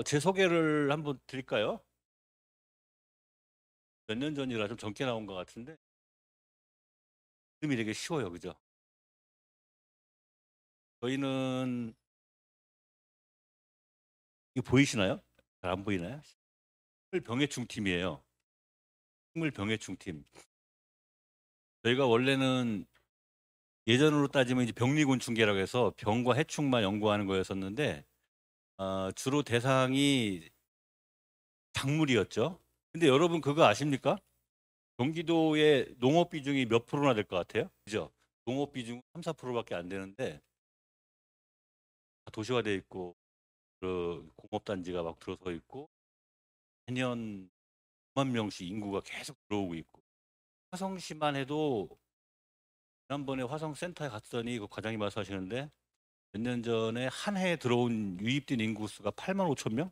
제 소개를 한번 드릴까요? 몇 년 전이라 좀 젊게 나온 것 같은데 이름이 되게 쉬워요, 그죠? 저희는 이거 보이시나요? 잘 안 보이나요? 식물병해충 팀이에요. 식물병해충 팀. 저희가 원래는 예전으로 따지면 이제 병리곤충계라고 해서 병과 해충만 연구하는 거였었는데 주로 대상이 작물이었죠. 근데 여러분 그거 아십니까? 경기도의 농업 비중이 몇 프로나 될 것 같아요? 그죠? 농업 비중 3, 4%밖에 안 되는데 다 도시화돼 있고 그 공업단지가 막 들어서 있고 매년 9만 명씩 인구가 계속 들어오고 있고 화성시만 해도 지난번에 화성센터에 갔더니 그 과장이 말씀하시는데 몇 년 전에 한 해에 들어온 유입된 인구수가 8만 5천 명?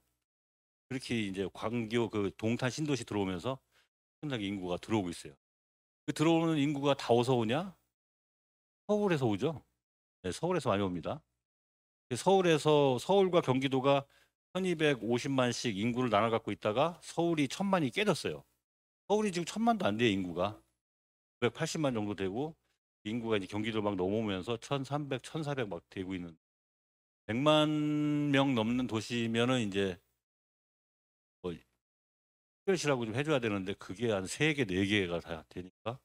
그렇게 이제 광교 그 동탄 신도시 들어오면서 엄청나게 인구가 들어오고 있어요. 그 들어오는 인구가 다 어디서 오냐? 서울에서 오죠. 네, 서울에서 많이 옵니다. 서울에서 서울과 경기도가 1250만씩 인구를 나눠 갖고 있다가 서울이 1000만이 깨졌어요. 서울이 지금 1000만도 안 돼요, 인구가. 980만 정도 되고 인구가 이제 경기도 막 넘어오면서 1300, 1400 막 되고 있는 100만 명 넘는 도시면은 이제 뭐 특별시라고 좀 해줘야 되는데 그게 한 3개, 4개가 다 되니까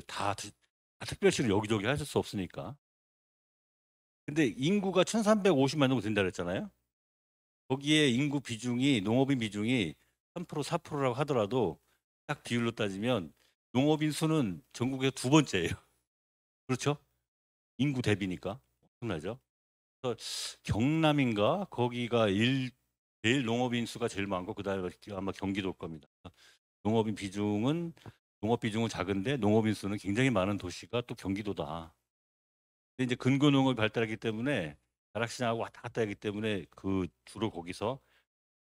다, 다 특별시를 여기저기 하실 수 없으니까. 근데 인구가 1350만 정도 된다 그랬잖아요. 거기에 인구 비중이 농업인 비중이 3%, 4%라고 하더라도 딱 비율로 따지면 농업인 수는 전국에서 두 번째예요. 그렇죠? 인구 대비니까 엄청나죠. 그래서 경남인가 거기가 제일 농업인 수가 제일 많고 그다음에 아마 경기도일 겁니다. 농업인 비중은 농업 비중은 작은데 농업인 수는 굉장히 많은 도시가 또 경기도다. 근데 이제 근교농업이 발달하기 때문에 가락시장하고 왔다 갔다 하기 때문에 그 주로 거기서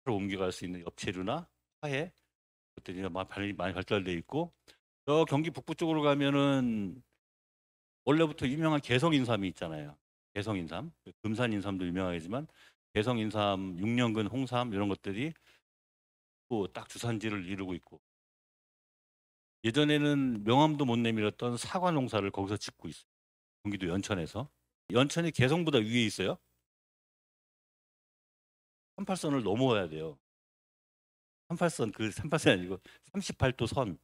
옮겨갈 수 있는 엽채류나 화해 것들이 많이 발달돼 있고 저 경기 북부 쪽으로 가면은 원래부터 유명한 개성인삼이 있잖아요. 개성인삼, 금산인삼도 유명하지만 개성인삼, 육년근 홍삼 이런 것들이 또 딱 주산지를 이루고 있고 예전에는 명함도 못 내밀었던 사과 농사를 거기서 짓고 있어요. 경기도 연천에서. 연천이 개성보다 위에 있어요. 38선을 넘어야 돼요. 38선 그 38선이 아니고 38도 선.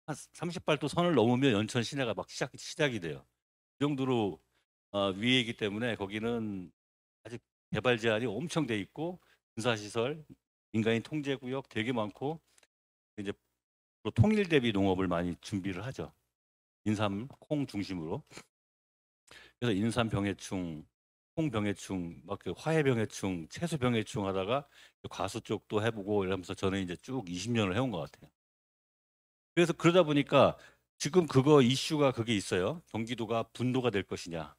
38도 선을 넘으면 연천 시내가 막 시작이 돼요. 그 정도로 위에 있기 때문에 거기는 아직 개발 제한이 엄청 돼 있고 군사시설, 민간인 통제구역 되게 많고 이제 또 통일 대비 농업을 많이 준비를 하죠. 인삼, 콩 중심으로. 그래서 인삼 병해충, 콩 병해충, 막 그 화해 병해충, 채소 병해충 하다가 과수 쪽도 해보고 이러면서 저는 이제 쭉 20년을 해온 것 같아요. 그래서 그러다 보니까 지금 그거 이슈가 그게 있어요. 경기도가 분도가 될 것이냐.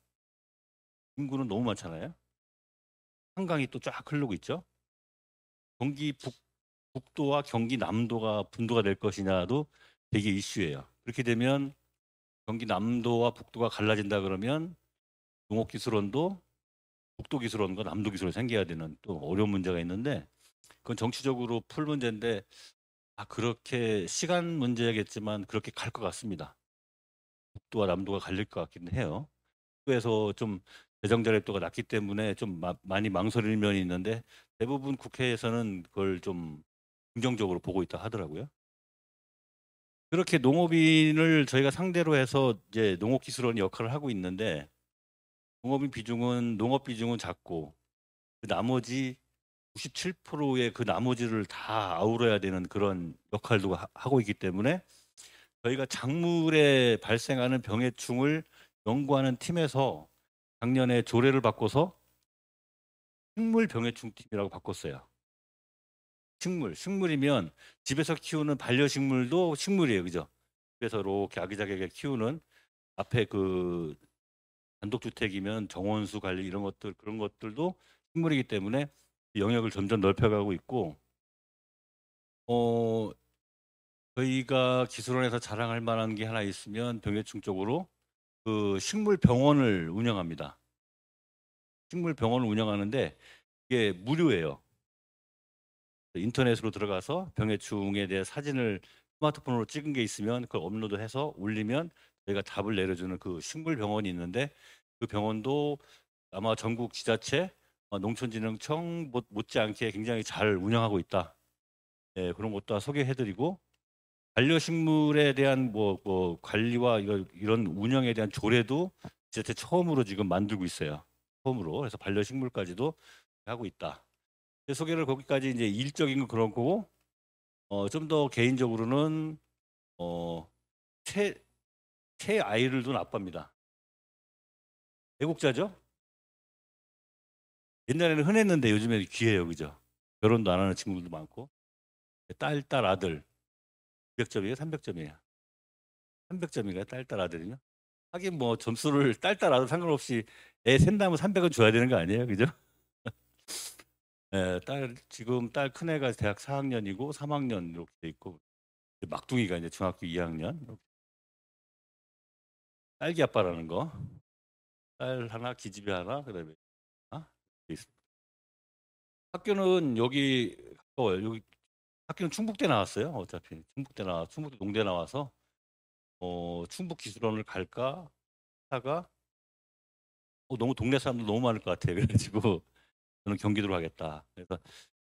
인구는 너무 많잖아요. 한강이 또 쫙 흐르고 있죠. 경기 북도와 경기 남도가 분도가 될 것이냐도 되게 이슈예요. 그렇게 되면 경기 남도와 북도가 갈라진다 그러면 농업기술원도 북도기술원과 남도기술원이 생겨야 되는 또 어려운 문제가 있는데 그건 정치적으로 풀 문제인데 그렇게 시간 문제겠지만 그렇게 갈 것 같습니다. 북도와 남도가 갈릴 것 같기는 해요. 국회에서 좀 재정 자립도가 낮기 때문에 좀 많이 망설일 면이 있는데 대부분 국회에서는 그걸 좀 긍정적으로 보고 있다 하더라고요. 그렇게 농업인을 저희가 상대로 해서 이제 농업기술원이 역할을 하고 있는데 농업 비중은 작고 그 나머지 97%의 그 나머지를 다 아우러야 되는 그런 역할도 하고 있기 때문에 저희가 작물에 발생하는 병해충을 연구하는 팀에서 작년에 조례를 바꿔서 식물 병해충 팀이라고 바꿨어요. 식물이면 집에서 키우는 반려식물도 식물이에요, 그죠? 집에서 이렇게 아기자기하게 키우는 앞에 그 단독주택이면 정원수 관리 이런 것들 그런 것들도 식물이기 때문에 영역을 점점 넓혀가고 있고 어 저희가 기술원에서 자랑할 만한 게 하나 있으면 병해충 쪽으로 그 식물 병원을 운영합니다. 식물 병원을 운영하는데 이게 무료예요. 인터넷으로 들어가서 병해충에 대해 사진을 스마트폰으로 찍은 게 있으면 그걸 업로드해서 올리면 저희가 답을 내려주는 그 식물병원이 있는데, 그 병원도 아마 전국 지자체 농촌진흥청 못지않게 굉장히 잘 운영하고 있다. 네, 그런 것도 소개해드리고, 반려식물에 대한 관리와 이런 운영에 대한 조례도 지자체 처음으로 지금 만들고 있어요. 처음으로. 그래서 반려식물까지도 하고 있다. 소개를 거기까지 이제 일적인 건 그런 거고, 좀 더 개인적으로는 새 아이를 둔 아빠입니다. 애국자죠? 옛날에는 흔했는데 요즘에 귀해요, 그죠? 결혼도 안 하는 친구들도 많고. 딸, 아들. 200점이에요? 300점이에요? 300점인가요? 딸, 아들이요? 하긴 뭐 점수를 딸, 아들 상관없이 애 샌다면 300은 줘야 되는 거 아니에요? 그죠? 지금 딸 큰애가 대학 4학년이고 3학년 이렇게 돼 있고, 막둥이가 이제 중학교 2학년. 딸기 아빠라는 거. 딸 하나, 기집애 하나, 그다음에 있습니다. 학교는 여기 가까워요. 여기 학교는 충북대 나왔어요. 어차피 충북대 농대 나와서 충북기술원을 갈까 하다가 너무 동네 사람들 너무 많을 것 같아요. 그래가지고 저는 경기도로 가겠다. 그래서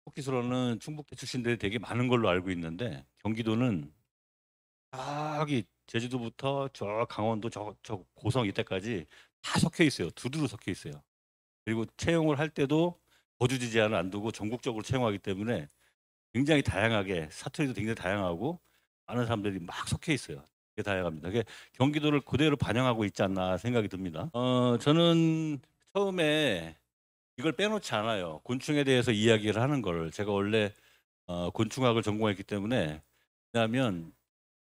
충북기술원은 충북대 출신들이 되게 많은 걸로 알고 있는데, 경기도는 저기 제주도부터 저 강원도 저 고성 이때까지 다 섞여 있어요. 두루루 섞여 있어요. 그리고 채용을 할 때도 거주지 제한을 안 두고 전국적으로 채용하기 때문에 굉장히 다양하게, 사투리도 굉장히 다양하고 많은 사람들이 막 섞여 있어요. 되게 다양합니다. 그게 경기도를 그대로 반영하고 있지 않나 생각이 듭니다. 저는 처음에 이걸 빼놓지 않아요. 곤충에 대해서 이야기를 하는 걸. 제가 원래 곤충학을 전공했기 때문에, 왜냐하면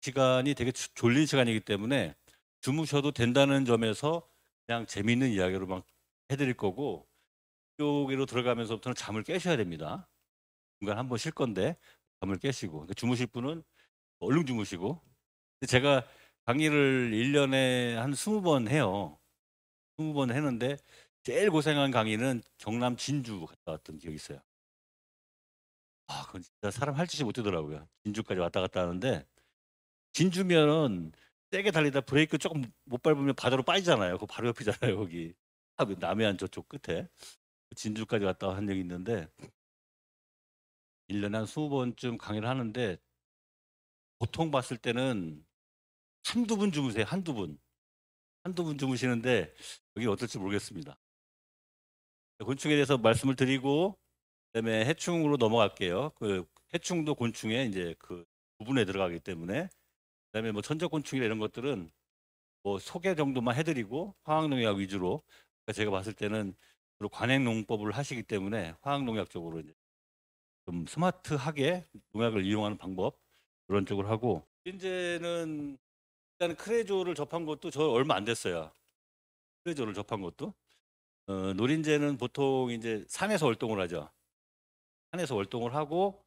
시간이 되게 졸린 시간이기 때문에 주무셔도 된다는 점에서 그냥 재미있는 이야기로 막 해드릴 거고, 여기로 들어가면서부터는 잠을 깨셔야 됩니다. 중간 한번 쉴 건데 잠을 깨시고, 그러니까 주무실 분은 얼른 주무시고. 제가 강의를 1년에 한 20번 해요. 20번 했는데 제일 고생한 강의는 경남 진주 갔다 왔던 기억이 있어요. 그건 진짜 사람 할 짓이 못 되더라고요. 진주까지 왔다 갔다 하는데, 진주면은 세게 달리다 브레이크 조금 못 밟으면 바다로 빠지잖아요. 그 바로 옆이잖아요, 거기. 남해안 저쪽 끝에. 진주까지 갔다 한 적이 있는데, 1년에 한 20번쯤 강의를 하는데, 보통 봤을 때는 한두 분 주무세요. 한두 분. 한두 분 주무시는데 여기 어떨지 모르겠습니다. 곤충에 대해서 말씀을 드리고, 그다음에 해충으로 넘어갈게요. 그 해충도 곤충에 이제 그 부분에 들어가기 때문에, 그다음에 뭐 천적곤충이나 이런 것들은 뭐 소개 정도만 해드리고 화학농약 위주로. 그러니까 제가 봤을 때는 주로 관행농법을 하시기 때문에 화학농약 쪽으로 이제 좀 스마트하게 농약을 이용하는 방법, 그런 쪽으로 하고. 이제는 일단 크레조를 접한 것도 저 얼마 안 됐어요. 크레조를 접한 것도. 노린재는 보통 이제 산에서 월동을 하죠. 산에서 월동을 하고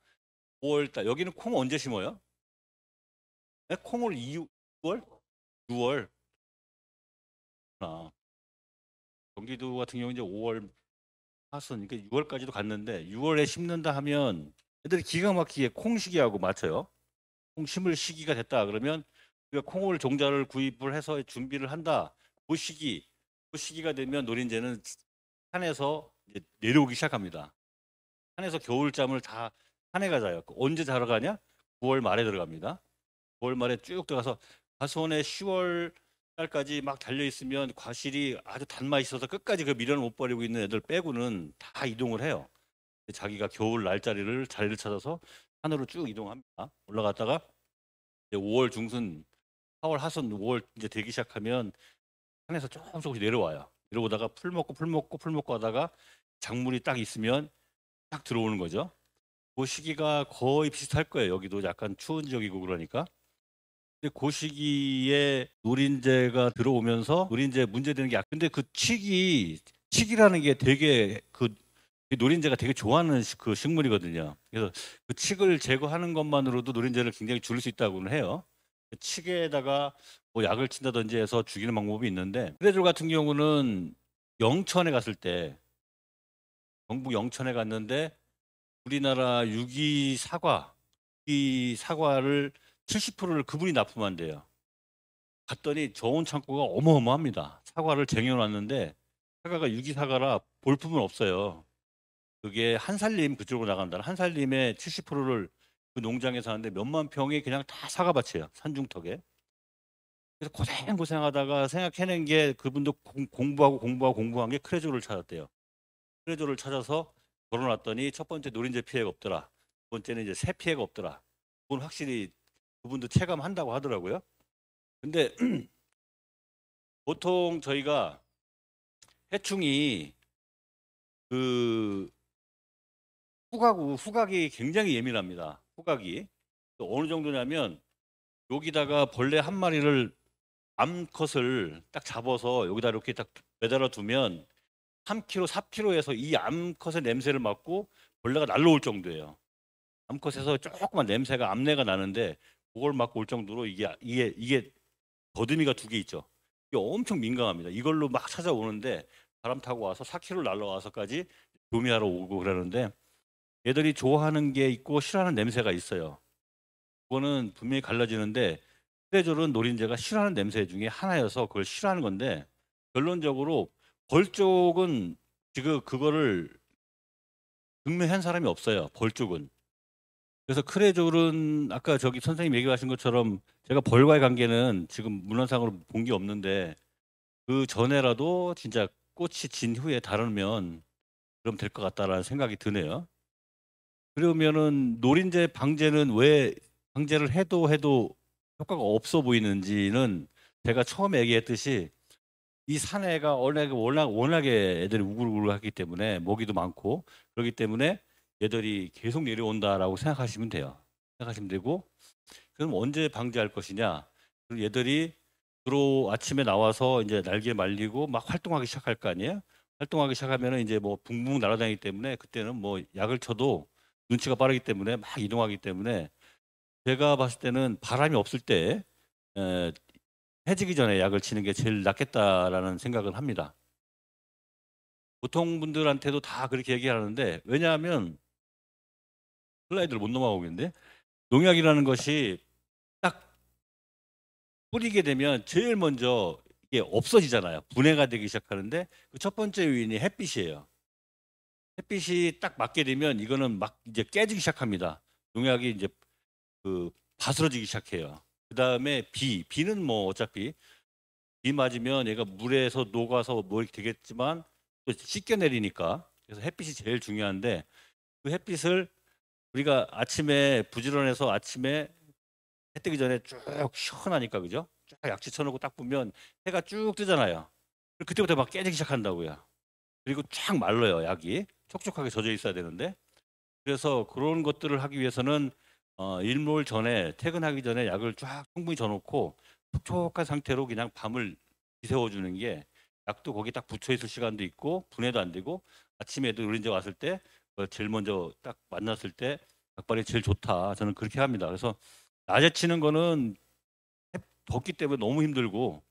5월달. 여기는 콩 언제 심어요? 네? 콩을 2월? 6월. 경기도 같은 경우 이제 5월 하순, 그러니까 6월까지도 갔는데, 6월에 심는다 하면 애들이 기가 막히게 콩 시기하고 맞춰요. 콩 심을 시기가 됐다 그러면 우리가 콩을 종자를 구입을 해서 준비를 한다. 그 시기가 되면 노린재는 산에서 이제 내려오기 시작합니다. 산에서 겨울잠을 다 산에 자요. 언제 자러 가냐? 9월 말에 들어갑니다. 9월 말에 쭉 들어가서 과수원에 10월 달까지 막 달려 있으면 과실이 아주 단맛이 있어서 끝까지 그 미련을 못 버리고 있는 애들 빼고는 다 이동을 해요. 자기가 겨울 자리를 찾아서 산으로 쭉 이동합니다. 올라갔다가 이제 5월 중순, 4월 하순, 5월 이제 되기 시작하면 산에서 조금씩 내려와요. 내려오다가 풀 먹고 하다가 작물이 딱 있으면 딱 들어오는 거죠. 그 시기가 거의 비슷할 거예요. 여기도 약간 추운 지역이고 그러니까. 근데 그 시기에 노린재가 들어오면서, 노린재 문제되는 게, 근데 그 칡이라는 게 되게 노린재가 되게 좋아하는 그 식물이거든요. 그래서 그 칡을 제거하는 것만으로도 노린재를 굉장히 줄일 수 있다고는 해요. 그 칡에다가 뭐 약을 친다든지 해서 죽이는 방법이 있는데, 크레졸 같은 경우는 영천에 갔을 때, 경북 영천에 갔는데 우리나라 유기 사과를 70%를 그분이 납품한대요. 갔더니 저온 창고가 어마어마합니다. 사과를 쟁여놨는데 사과가 유기 사과라 볼품은 없어요. 그게 한살림 그쪽으로 나간다. 한살림의 70%를 그 농장에서 하는데 몇만 평이 그냥 다 사과밭이에요. 산중턱에. 그래서 고생하다가 생각해낸 게 그분도 공부한 게 크레조를 찾았대요. 크레조를 찾아서 걸어놨더니 첫 번째 노린재 피해가 없더라. 두 번째는 이제 새 피해가 없더라. 그건 확실히 그분도 체감한다고 하더라고요. 근데 보통 저희가 해충이 그 후각이 굉장히 예민합니다. 후각이 또 어느 정도냐면 여기다가 벌레 한 마리를 암컷을 딱 잡아서 여기다 이렇게 딱 매달아 두면 3kg, 4kg에서 이 암컷의 냄새를 맡고 벌레가 날라올 정도예요. 암컷에서 조그만 냄새가 암내가 나는데 그걸 맡고 올 정도로 이게 더듬이가 두 개 있죠. 이게 엄청 민감합니다. 이걸로 막 찾아오는데 바람 타고 와서 4km 날라와서까지 교미하러 오고 그러는데 얘들이 좋아하는 게 있고 싫어하는 냄새가 있어요. 그거는 분명히 갈라지는데 트레졸은 노린재가 싫어하는 냄새 중에 하나여서 그걸 싫어하는 건데 결론적으로 벌 쪽은 지금 그거를 증명한 사람이 없어요. 벌 쪽은. 그래서 크레졸은 아까 저기 선생님 얘기하신 것처럼 제가 벌과의 관계는 지금 문헌상으로 본 게 없는데 그 전에라도 진짜 꽃이 진 후에 다루면 그럼 될 것 같다라는 생각이 드네요. 그러면은 노린재 방제는 왜 방제를 해도 효과가 없어 보이는지는 제가 처음에 얘기했듯이 이 사내가 워낙에 애들이 우글우글하기 때문에 먹이도 많고 그렇기 때문에 얘들이 계속 내려온다라고 생각하시면 돼요. 생각하시면 되고 그럼 언제 방제할 것이냐? 그럼 얘들이 주로 아침에 나와서 이제 날개 말리고 막 활동하기 시작할 거 아니에요? 활동하기 시작하면은 이제 뭐 붕붕 날아다니기 때문에 그때는 뭐 약을 쳐도 눈치가 빠르기 때문에 막 이동하기 때문에 제가 봤을 때는 바람이 없을 때 에, 해지기 전에 약을 치는 게 제일 낫겠다라는 생각을 합니다. 보통 분들한테도 다 그렇게 얘기하는데 왜냐하면 슬라이드를 못 넘어가겠는데 농약이라는 것이 딱 뿌리게 되면 제일 먼저 이게 없어지잖아요. 분해가 되기 시작하는데 그 첫 번째 요인이 햇빛이에요. 햇빛이 딱 맞게 되면 이거는 막 이제 깨지기 시작합니다. 농약이 이제 그 바스러지기 시작해요. 그 다음에 비는 뭐 어차피 비 맞으면 얘가 물에서 녹아서 뭐 이렇게 되겠지만 또 씻겨 내리니까 그래서 햇빛이 제일 중요한데 그 햇빛을 우리가 아침에 부지런해서 아침에 해 뜨기 전에 쭉 시원하니까 그죠? 쭉 약지 쳐놓고 딱 보면 해가 쭉 뜨잖아요. 그때부터 막 깨지기 시작한다고요. 그리고 쫙 말라요 약이 촉촉하게 젖어 있어야 되는데 그래서 그런 것들을 하기 위해서는 일몰 전에 퇴근하기 전에 약을 쫙 충분히 져놓고 촉촉한 상태로 그냥 밤을 지새워주는 게 약도 거기 딱 붙여 있을 시간도 있고 분해도 안 되고 아침에도 우리 이제 왔을 때 제일 먼저 딱 만났을 때 약발이 제일 좋다 저는 그렇게 합니다. 그래서 낮에 치는 거는 덥기 때문에 너무 힘들고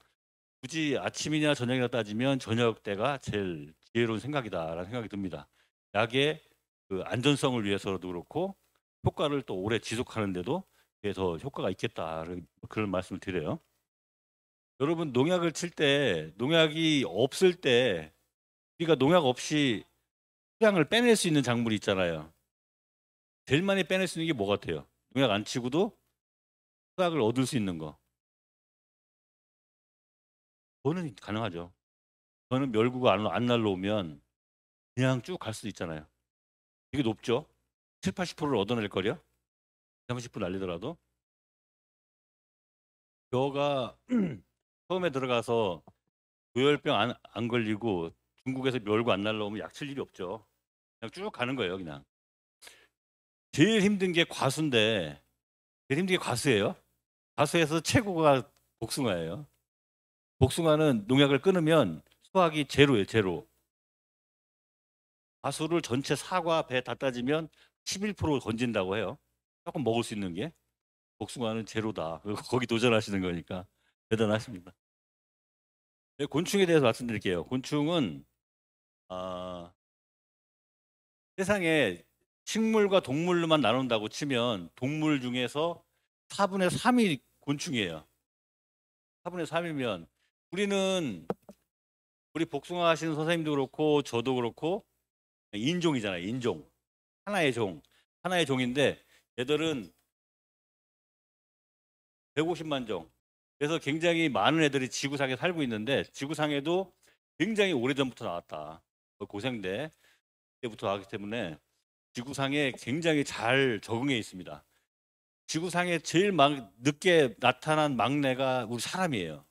굳이 아침이냐 저녁이냐 따지면 저녁 때가 제일 지혜로운 생각이다라는 생각이 듭니다. 약의 그 안전성을 위해서도 그렇고 효과를 또 오래 지속하는데도 더 효과가 있겠다 그런 말씀을 드려요. 여러분 농약을 칠 때 농약이 없을 때 우리가 농약 없이 수량을 빼낼 수 있는 작물이 있잖아요. 제일 많이 빼낼 수 있는 게 뭐 같아요? 농약 안 치고도 수확을 얻을 수 있는 거. 그거는 가능하죠. 저는 멸구가 안 날라오면 그냥 쭉 갈 수도 있잖아요. 되게 높죠? 7, 80%를 얻어낼 거려? 30% 날리더라도. 벼가 처음에 들어가서 고열병 안 걸리고 중국에서 멸구 안 날라오면 약 칠 일이 없죠. 그냥 쭉 가는 거예요, 그냥. 제일 힘든 게 과수인데, 제일 힘든 게 과수예요. 과수에서 최고가 복숭아예요. 복숭아는 농약을 끊으면 수확이 제로예요, 제로. 과수를 전체 사과, 배 다 따지면 11% 건진다고 해요. 조금 먹을 수 있는 게. 복숭아는 제로다. 거기 도전하시는 거니까 대단하십니다. 네, 곤충에 대해서 말씀드릴게요. 곤충은 아, 세상에 식물과 동물로만 나눈다고 치면 동물 중에서 4분의 3이 곤충이에요. 4분의 3이면 우리 복숭아 하시는 선생님도 그렇고 저도 그렇고 인종이잖아요. 인종. 하나의 종. 하나의 종인데 얘들은 150만 종. 그래서 굉장히 많은 애들이 지구상에 살고 있는데 지구상에도 굉장히 오래전부터 나왔다. 고생대 때부터 나왔기 때문에 지구상에 굉장히 잘 적응해 있습니다. 지구상에 제일 늦게 나타난 막내가 우리 사람이에요.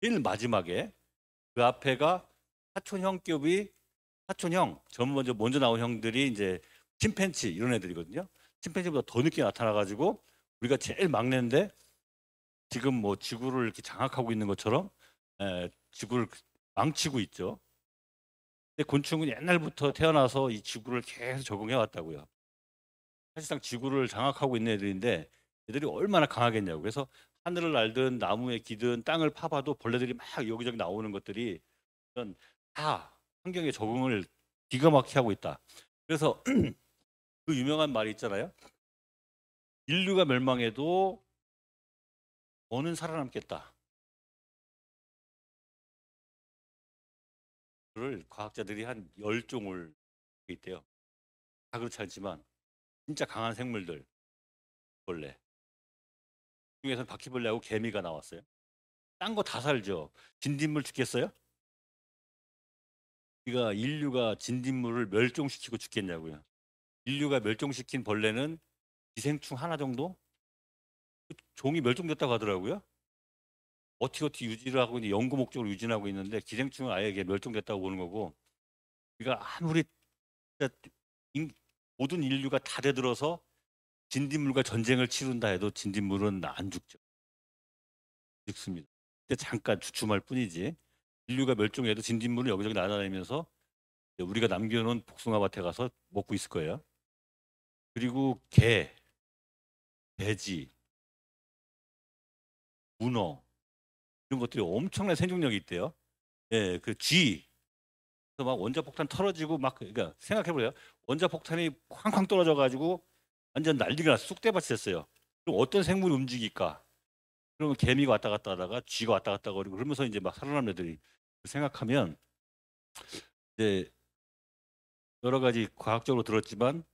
제일 마지막에 그 앞에가 사촌형급이 사촌형 먼저 나온 형들이 이제 침팬치 이런 애들이거든요. 침팬지보다 더 늦게 나타나가지고 우리가 제일 막내인데 지금 뭐 지구를 이렇게 장악하고 있는 것처럼 지구를 망치고 있죠. 근데 곤충은 옛날부터 태어나서 이 지구를 계속 적응해 왔다고요. 사실상 지구를 장악하고 있는 애들인데 애들이 얼마나 강하겠냐고. 그래서 하늘을 날든 나무에 기든 땅을 파봐도 벌레들이 막 여기저기 나오는 것들이 다 환경에 적응을 기가 막히게 하고 있다. 그래서 그 유명한 말이 있잖아요. 인류가 멸망해도 너는 살아남겠다. 그를 과학자들이 한 10종을 있대요. 다 그렇지 않지만 진짜 강한 생물들, 벌레. 중에서는 바퀴벌레하고 개미가 나왔어요. 딴 거 다 살죠. 진딧물 죽겠어요? 우리가 인류가 진딧물을 멸종시키고 죽겠냐고요. 인류가 멸종시킨 벌레는 기생충 하나 정도? 종이 멸종됐다고 하더라고요. 어떻게 유지를 하고 있는 연구 목적으로 유지하고 있는데 기생충은 아예 멸종됐다고 보는 거고 우리가 아무리 인- 모든 인류가 다 대들어서 진딧물과 전쟁을 치른다 해도 진딧물은 안 죽죠. 죽습니다. 근데 잠깐 주춤할 뿐이지. 인류가 멸종해도 진딧물은 여기저기 날아다니면서 우리가 남겨놓은 복숭아밭에 가서 먹고 있을 거예요. 그리고 돼지, 문어 이런 것들이 엄청난 생존력이 있대요. 예, 그 쥐. 그래서 막 원자폭탄 털어지고 막 그러니까 생각해보세요. 원자폭탄이 쾅쾅 떨어져가지고 완전 난리가 났어. 쑥대밭이 됐어요. 그럼 어떤 생물이 움직일까? 그러면 개미가 왔다 갔다 하다가 쥐가 왔다 갔다 거리고 그러면서 이제 막 살아남는 애들이 생각하면 이제 여러 가지 과학적으로 들었지만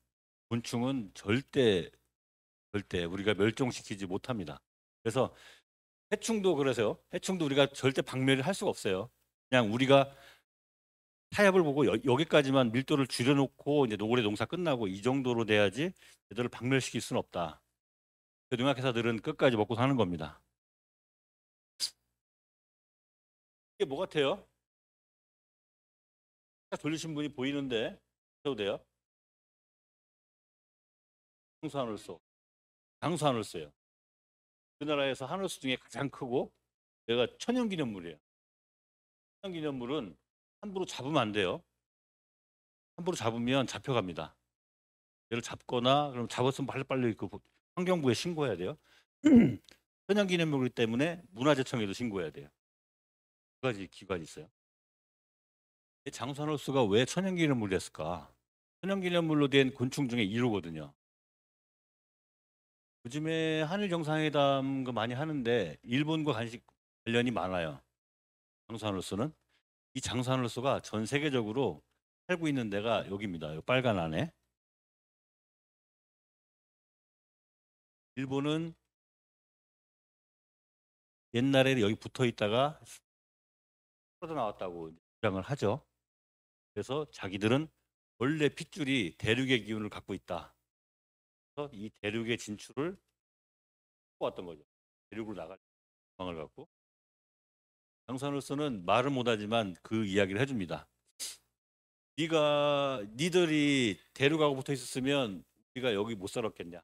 곤충은 절대 우리가 멸종시키지 못합니다. 그래서 해충도 그래서요. 해충도 우리가 절대 박멸을 할 수가 없어요. 그냥 우리가 타협을 보고 여기까지만 밀도를 줄여놓고 이제 노골의 농사 끝나고 이 정도로 돼야지 얘들을 박멸시킬 수는 없다. 그 농약회사들은 끝까지 먹고 사는 겁니다. 이게 뭐 같아요? 딱 돌리신 분이 보이는데 해도 돼요? 장수하늘소. 장수하늘소예요. 우리나라에서 하늘소 중에 가장 크고 얘가 천연기념물이에요. 천연기념물은 함부로 잡으면 안 돼요. 함부로 잡으면 잡혀갑니다. 얘를 잡거나 그럼 잡았으면 빨리빨리 그 환경부에 신고해야 돼요. 천연기념물이기 때문에 문화재청에도 신고해야 돼요. 두 가지 기관이 있어요. 장수하늘소가 왜 천연기념물이 됐을까? 천연기념물로 된 곤충 중에 1호거든요. 요즘에 한일 정상회담 그 많이 하는데 일본과 관련이 많아요. 장수하늘소는 이 장수하늘소가 전 세계적으로 살고 있는 데가 여기입니다. 이 빨간 안에. 일본은 옛날에 여기 붙어 있다가 떨어져 나왔다고 주장을 하죠. 그래서 자기들은 원래 핏줄이 대륙의 기운을 갖고 있다. 그래서 이 대륙의 진출을 왔던 거죠. 대륙으로 나갈 방을 갖고 장수하늘소는 말은 못하지만 그 이야기를 해줍니다. 니들이 대륙하고 붙어 있었으면 우리가 여기 못 살았겠냐?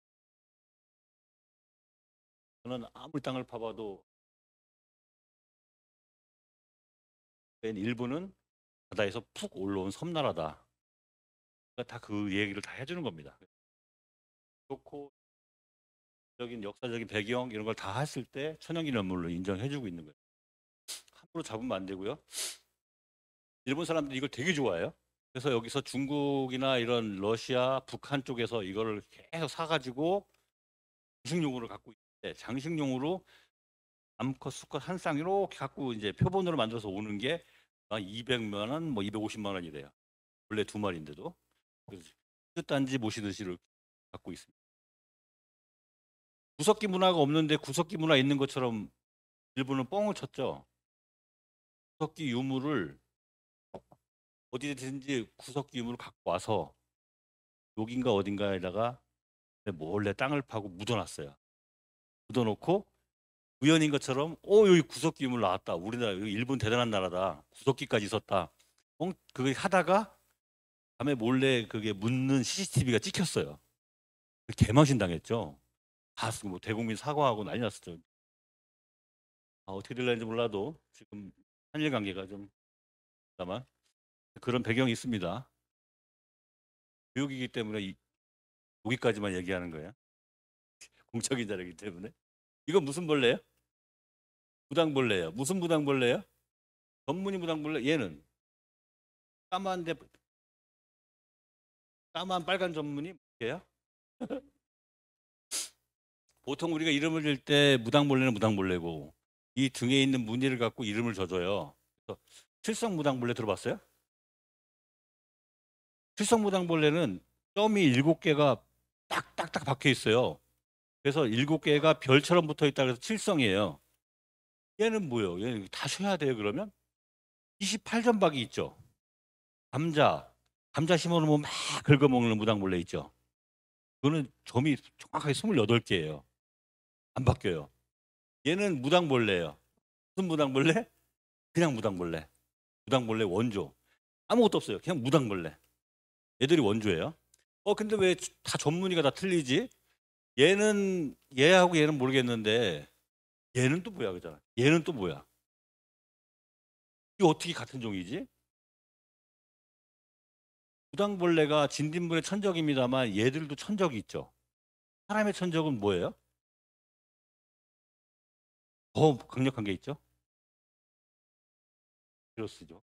저는 아무리 땅을 파봐도 일본은 바다에서 푹 올라온 섬나라다. 다 그 얘기를 다 해주는 겁니다. 그렇고 적인 역사적인 배경 이런 걸 다 했을 때 천연기념물로 인정해주고 있는 거예요. 함부로 잡으면 안 되고요. 일본 사람들이 이걸 되게 좋아해요. 그래서 여기서 중국이나 이런 러시아, 북한 쪽에서 이거를 계속 사가지고 장식용으로 갖고 있는데 장식용으로 암컷, 수컷 한 쌍 이렇게 갖고 이제 표본으로 만들어서 오는 게 한 200만 원, 뭐 250만 원이래요. 원래 두 마리인데도. 그래서 뜻단지 모시듯이 이렇게 갖고 있습니다. 구석기 문화가 없는데 구석기 문화 있는 것처럼 일본은 뻥을 쳤죠. 구석기 유물을 어디든지 구석기 유물을 갖고 와서 여긴가 어딘가에다가 몰래 땅을 파고 묻어놨어요. 묻어놓고 우연인 것처럼 여기 구석기 유물 나왔다. 우리나라 여기 일본 대단한 나라다. 구석기까지 있었다. 그걸 하다가 밤에 몰래 그게 묻는 CCTV가 찍혔어요. 개망신 당했죠. 다 뭐 대국민 사과하고 난리 났었죠. 어떻게 될는지 몰라도 지금 한일 관계가 좀 다만 그런 배경이 있습니다. 교육이기 때문에 여기까지만 얘기하는 거예요. 공적인 자료이기 때문에. 이건 무슨 벌레예요? 무당벌레예요. 무슨 무당벌레예요? 전문이 무당벌레. 얘는 까만데 까만 빨간 전문이 뭐예요? 보통 우리가 이름을 질 때 무당벌레는 무당벌레고 이 등에 있는 무늬를 갖고 이름을 져줘요. 그래서 칠성무당벌레 들어봤어요? 칠성무당벌레는 점이 7개가 딱딱딱 박혀 있어요. 그래서 7개가 별처럼 붙어 있다 그래서 칠성이에요. 얘는 뭐예요? 얘는 다 쉬어야 돼요, 그러면? 28점박이 있죠. 감자 심어놓으면 막 긁어먹는 무당벌레 있죠. 그거는 점이 정확하게 28개예요. 안 바뀌어요. 얘는 무당벌레예요. 무슨 무당벌레? 그냥 무당벌레. 무당벌레 원조. 아무것도 없어요. 그냥 무당벌레. 얘들이 원조예요. 근데 왜 다 전문의가 다 틀리지? 얘하고 얘는 모르겠는데 얘는 또 뭐야 그잖아. 얘는 또 뭐야? 이거 어떻게 같은 종이지? 무당벌레가 진딧물의 천적입니다만 얘들도 천적이 있죠. 사람의 천적은 뭐예요? 더 강력한 게 있죠. 비로스죠.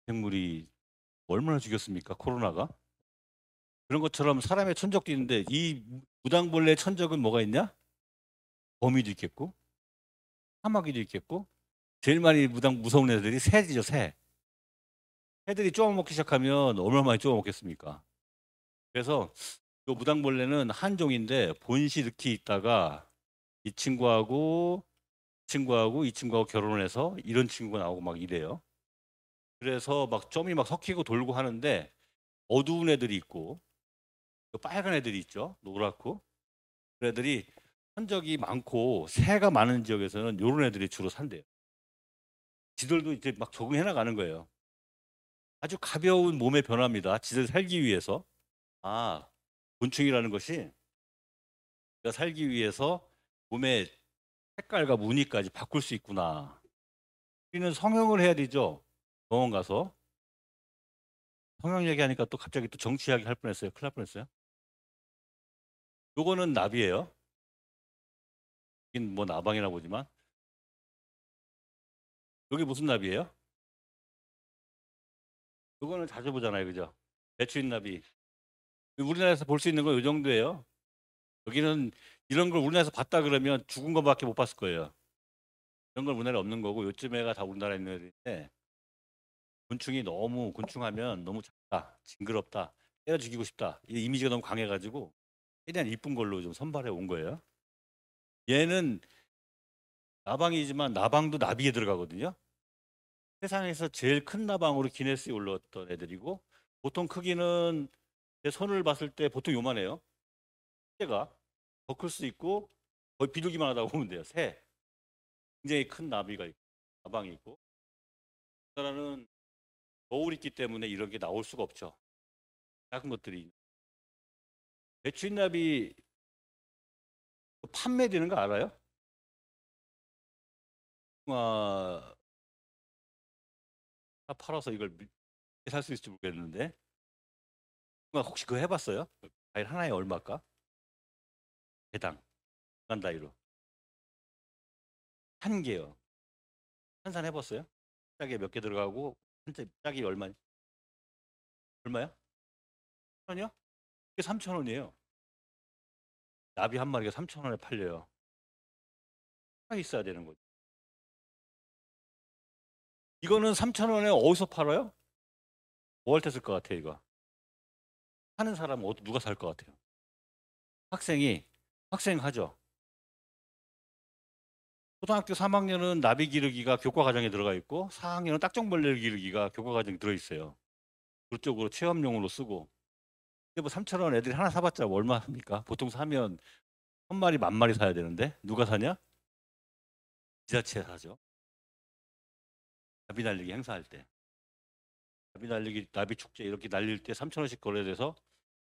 생물이 얼마나 죽였습니까? 코로나가. 그런 것처럼 사람의 천적도 있는데 이 무당벌레 천적은 뭐가 있냐? 거미도 있겠고 사마귀도 있겠고 제일 많이 무서운 애들이 새지죠. 새. 새들이 쪼아먹기 시작하면 얼마나 많이 쪼아먹겠습니까? 그래서 이 무당벌레는 한 종인데 본시 늑히 있다가 이 친구하고 이 친구하고 결혼을 해서 이런 친구가 나오고 막 이래요. 그래서 막 점이 막 섞이고 돌고 하는데 어두운 애들이 있고 빨간 애들이 있죠. 노랗고. 그 애들이 천적이 많고 새가 많은 지역에서는 이런 애들이 주로 산대요. 지들도 이제 막 적응해 나가는 거예요. 아주 가벼운 몸의 변화입니다. 지들 살기 위해서. 곤충이라는 것이 내가 살기 위해서 몸의 색깔과 무늬까지 바꿀 수 있구나. 우리는 성형을 해야 되죠. 병원 가서. 성형 얘기하니까 또 갑자기 또 정치 이야기 할 뻔했어요. 큰일 날 뻔했어요. 요거는 나비예요. 이긴 뭐 나방이나 보지만. 여기 무슨 나비예요? 요거는 자주 보잖아요. 그죠? 배추인 나비. 우리나라에서 볼 수 있는 건 이 정도예요. 여기는 이런 걸 우리나라에서 봤다 그러면 죽은 거밖에 못 봤을 거예요. 이런 건 우리나라에 없는 거고 요쯤에가 다 우리나라에 있는 애들인데 곤충이 너무 곤충하면 너무 작다, 징그럽다, 때려 죽이고 싶다. 이 이미지가 너무 강해가지고 최대한 이쁜 걸로 좀 선발해 온 거예요. 얘는 나방이지만 나방도 나비에 들어가거든요. 세상에서 제일 큰 나방으로 기네스에 올랐던 애들이고 보통 크기는 제 손을 봤을 때 보통 요만해요. 새가 더 클 수 있고 거의 비둘기만 하다고 보면 돼요. 새. 굉장히 큰 나비가 있고 나방이 있고 우리나라는 거울이 있기 때문에 이런 게 나올 수가 없죠. 작은 것들이. 배추인나비 판매되는 거 알아요? 아, 팔아서 이걸 살 수 있을지 모르겠는데 혹시 그거 해봤어요? 과일 하나에 얼마일까? 개당 한 단위로 한 개요. 환산 해봤어요? 짝에 몇 개 들어가고 한 짝이 얼마? 얼마야? 3,000원이요? 이게 3,000원이에요. 나비 한 마리가 3,000원에 팔려요. 하나 있어야 되는 거죠. 이거는 3,000원에 어디서 팔아요? 뭐 할 때 쓸 것 같아요, 이거? 하는 사람은 누가 살 것 같아요? 학생 하죠. 초등학교 3학년은 나비 기르기가 교과 과정에 들어가 있고 4학년은 딱정벌레 기르기가 교과 과정에 들어 있어요. 그쪽으로 체험용으로 쓰고. 근데 뭐 3,000원 애들이 하나 사봤자 뭐 얼마 합니까? 보통 사면 1마리 10,000마리 사야 되는데 누가 사냐? 지자체 사죠. 나비 날리기 행사할 때. 나비 날리기, 나비 축제 이렇게 날릴 때 3,000원씩 거래돼서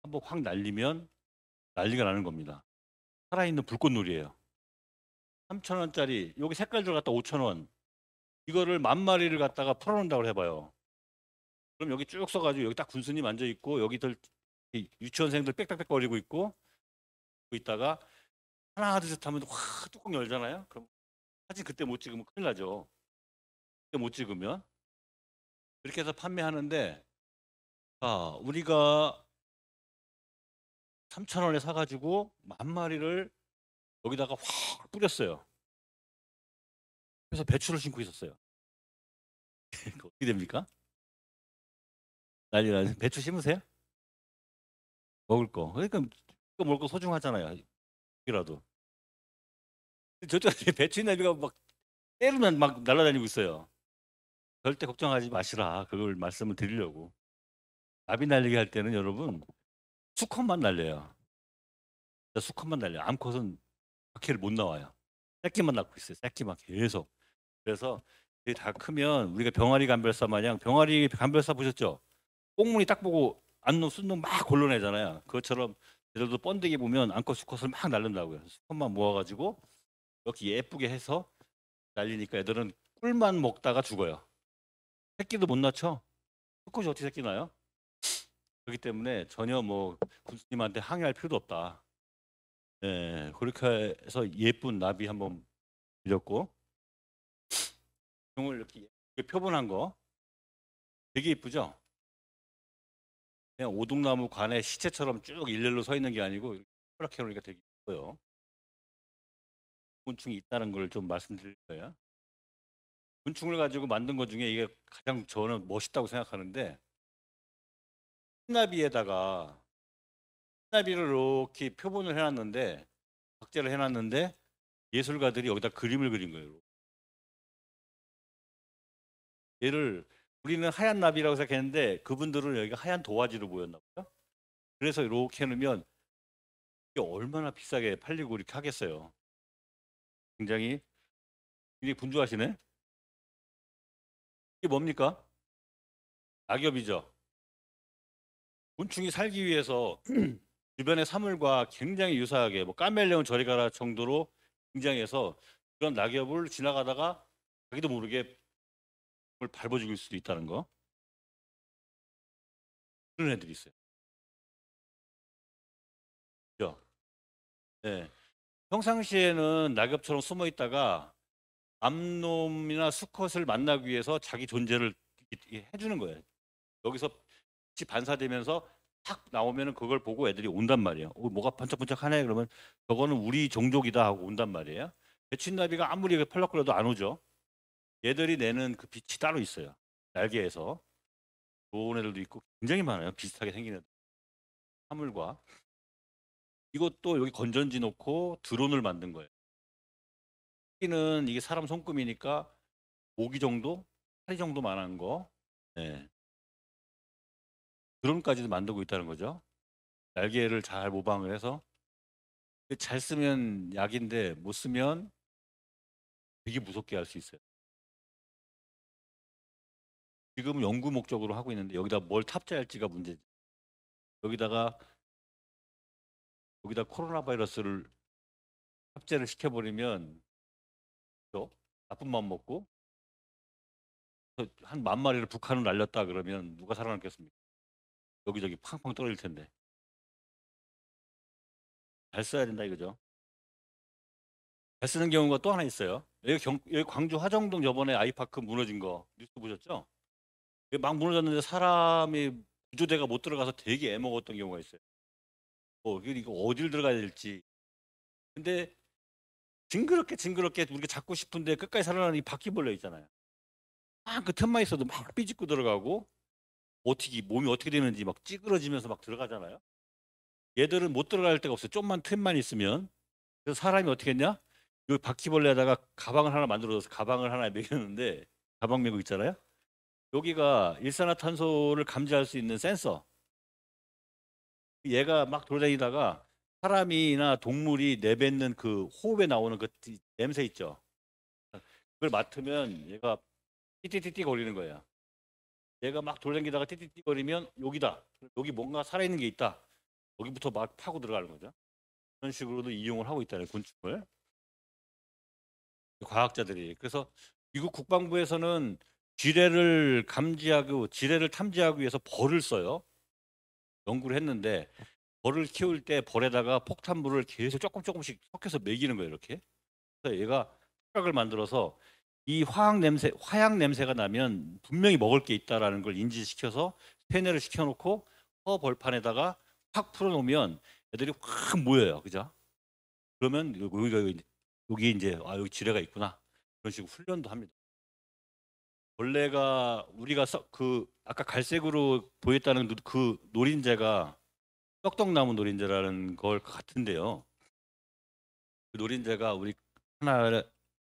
한번 확 날리면 난리가 나는 겁니다. 살아있는 불꽃놀이에요. 3,000원짜리 여기 색깔 들어갔다 5,000원. 이거를 10,000마리를 갖다가 풀어놓는다고 해봐요. 그럼 여기 쭉 써가지고 여기 딱 군수님 앉아 있고 여기들 유치원생들 빽빽빽거리고 있고 있다가 하나 둘 셋 하면 확 뚜껑 열잖아요. 그럼 사진 그때 못 찍으면 큰일 나죠. 그때 못 찍으면 그렇게 해서 판매하는데 우리가 3,000원에 사가지고 10,000마리를 여기다가 확 뿌렸어요. 그래서 배추를 심고 있었어요. 어떻게 됩니까? 난리 나죠. 배추 심으세요? 먹을 거. 그러니까 먹을 거 소중하잖아요. 이라도. 저쪽에 배추 나비가 막 때로는 막 날아다니고 있어요. 절대 걱정하지 마시라. 그걸 말씀을 드리려고. 나비 날리기 할 때는 여러분 수컷만 날려요. 수컷만 날려요. 암컷은 바퀴를 못 나와요. 새끼만 낳고 있어요. 새끼만 계속. 그래서 이게 다 크면 우리가 병아리 감별사 마냥 병아리 감별사 보셨죠? 꽁무니 딱 보고 안놈 순놈 막 골라내잖아요. 그것처럼 얘들도 번데기 보면 암컷 수컷을 막 날린다고요. 수컷만 모아가지고 이렇게 예쁘게 해서 날리니까 애들은 꿀만 먹다가 죽어요. 새끼도 못 낳죠? 수컷이 어떻게 새끼 나요? 그렇기 때문에 전혀 뭐 군수님한테 항의할 필요도 없다. 네, 그렇게 해서 예쁜 나비 한번 빌렸고 종을 이렇게 표본한 거 되게 예쁘죠? 그냥 오동나무 관에 시체처럼 쭉 일렬로 서 있는 게 아니고 이렇게 놓으니까 되게 예뻐요. 곤충이 있다는 걸 좀 말씀드릴 거예요. 곤충을 가지고 만든 것 중에 이게 가장 저는 멋있다고 생각하는데 흰나비에다가 흰나비를 이렇게 표본을 해놨는데 박제를 해놨는데 예술가들이 여기다 그림을 그린 거예요. 얘를 우리는 하얀 나비라고 생각했는데 그분들은 여기가 하얀 도화지로 보였나 봐요. 그래서 이렇게 해놓으면 이게 얼마나 비싸게 팔리고 이렇게 하겠어요. 굉장히 분주하시네. 이게 뭡니까? 낙엽이죠. 곤충이 살기 위해서 주변의 사물과 굉장히 유사하게 뭐 카멜레온 저리 가라 정도로 굉장해서 그런 낙엽을 지나가다가 자기도 모르게 그걸 밟아 죽일 수도 있다는 거. 그런 애들이 있어요. 그죠? 네. 평상시에는 낙엽처럼 숨어 있다가 암놈이나 수컷을 만나기 위해서 자기 존재를 해주는 거예요. 여기서 빛이 반사되면서 탁 나오면은 그걸 보고 애들이 온단 말이에요. 뭐가 반짝반짝하네 그러면 저거는 우리 종족이다 하고 온단 말이에요. 배추나비가 아무리 펄럭거려도 안 오죠. 얘들이 내는 그 빛이 따로 있어요. 날개에서 좋은 애들도 있고 굉장히 많아요. 비슷하게 생긴 애들. 사물과 이것도 여기 건전지 놓고 드론을 만든 거예요. 크기는 이게 사람 손금이니까 모기 정도, 파리 정도만한 거. 네. 드론까지도 만들고 있다는 거죠. 날개를 잘 모방을 해서 잘 쓰면 약인데 못 쓰면 되게 무섭게 할 수 있어요. 지금 연구 목적으로 하고 있는데 여기다 뭘 탑재할지가 문제지. 여기다가 코로나 바이러스를 탑재를 시켜버리면 또 나쁜 마음 먹고 한 10,000마리를 북한으로 날렸다 그러면 누가 살아남겠습니까? 여기저기 팡팡 떨어질 텐데 잘 써야 된다 이거죠. 잘 쓰는 경우가 또 하나 있어요. 여기 광주 화정동 저번에 아이파크 무너진 거 뉴스 보셨죠? 막 무너졌는데 사람이 구조대가 못 들어가서 되게 애먹었던 경우가 있어요. 이거 어딜 들어가야 될지. 근데 징그럽게 우리가 잡고 싶은데 끝까지 살아나는 이 바퀴벌레 있잖아요. 막 그 틈만 있어도 막 삐집고 들어가고 몸이 어떻게 되는지 막 찌그러지면서 막 들어가잖아요. 얘들은 못 들어갈 데가 없어요. 좀만 틈만 있으면. 그래서 사람이 어떻게 했냐? 여기 바퀴벌레에다가 가방을 하나 만들어서 가방을 하나 매겼는데 가방 메고 있잖아요. 여기가 일산화탄소를 감지할 수 있는 센서. 얘가 막 돌아다니다가 사람이나 동물이 내뱉는 그 호흡에 나오는 그 냄새 있죠. 그걸 맡으면 얘가 띠띠띠띠 거리는 거예요. 얘가 막 돌아다니다가 띠띠띠 거리면 여기다. 여기 뭔가 살아있는 게 있다. 여기부터 막 파고 들어가는 거죠. 그런 식으로도 이용을 하고 있다는 곤충을. 과학자들이. 그래서 미국 국방부에서는 지뢰를 탐지하기 위해서 벌을 써요. 연구를 했는데 벌을 키울 때 벌에다가 폭탄물을 계속 조금씩 섞여서 먹이는 거예요, 이렇게. 그래서 얘가 착각을 만들어서 이 화약 냄새가 나면 분명히 먹을 게 있다라는 걸 인지시켜서 세뇌를 시켜놓고 벌판에다가 확 풀어놓으면 애들이 확 모여요, 그죠? 그러면 여기 이제 여기 지뢰가 있구나, 그런 식으로 훈련도 합니다. 원래가 우리가 그 아까 갈색으로 보였다는 그 노린재가 떡떡나무 노린재라는 걸 같은데요. 그 노린재가 우리 하나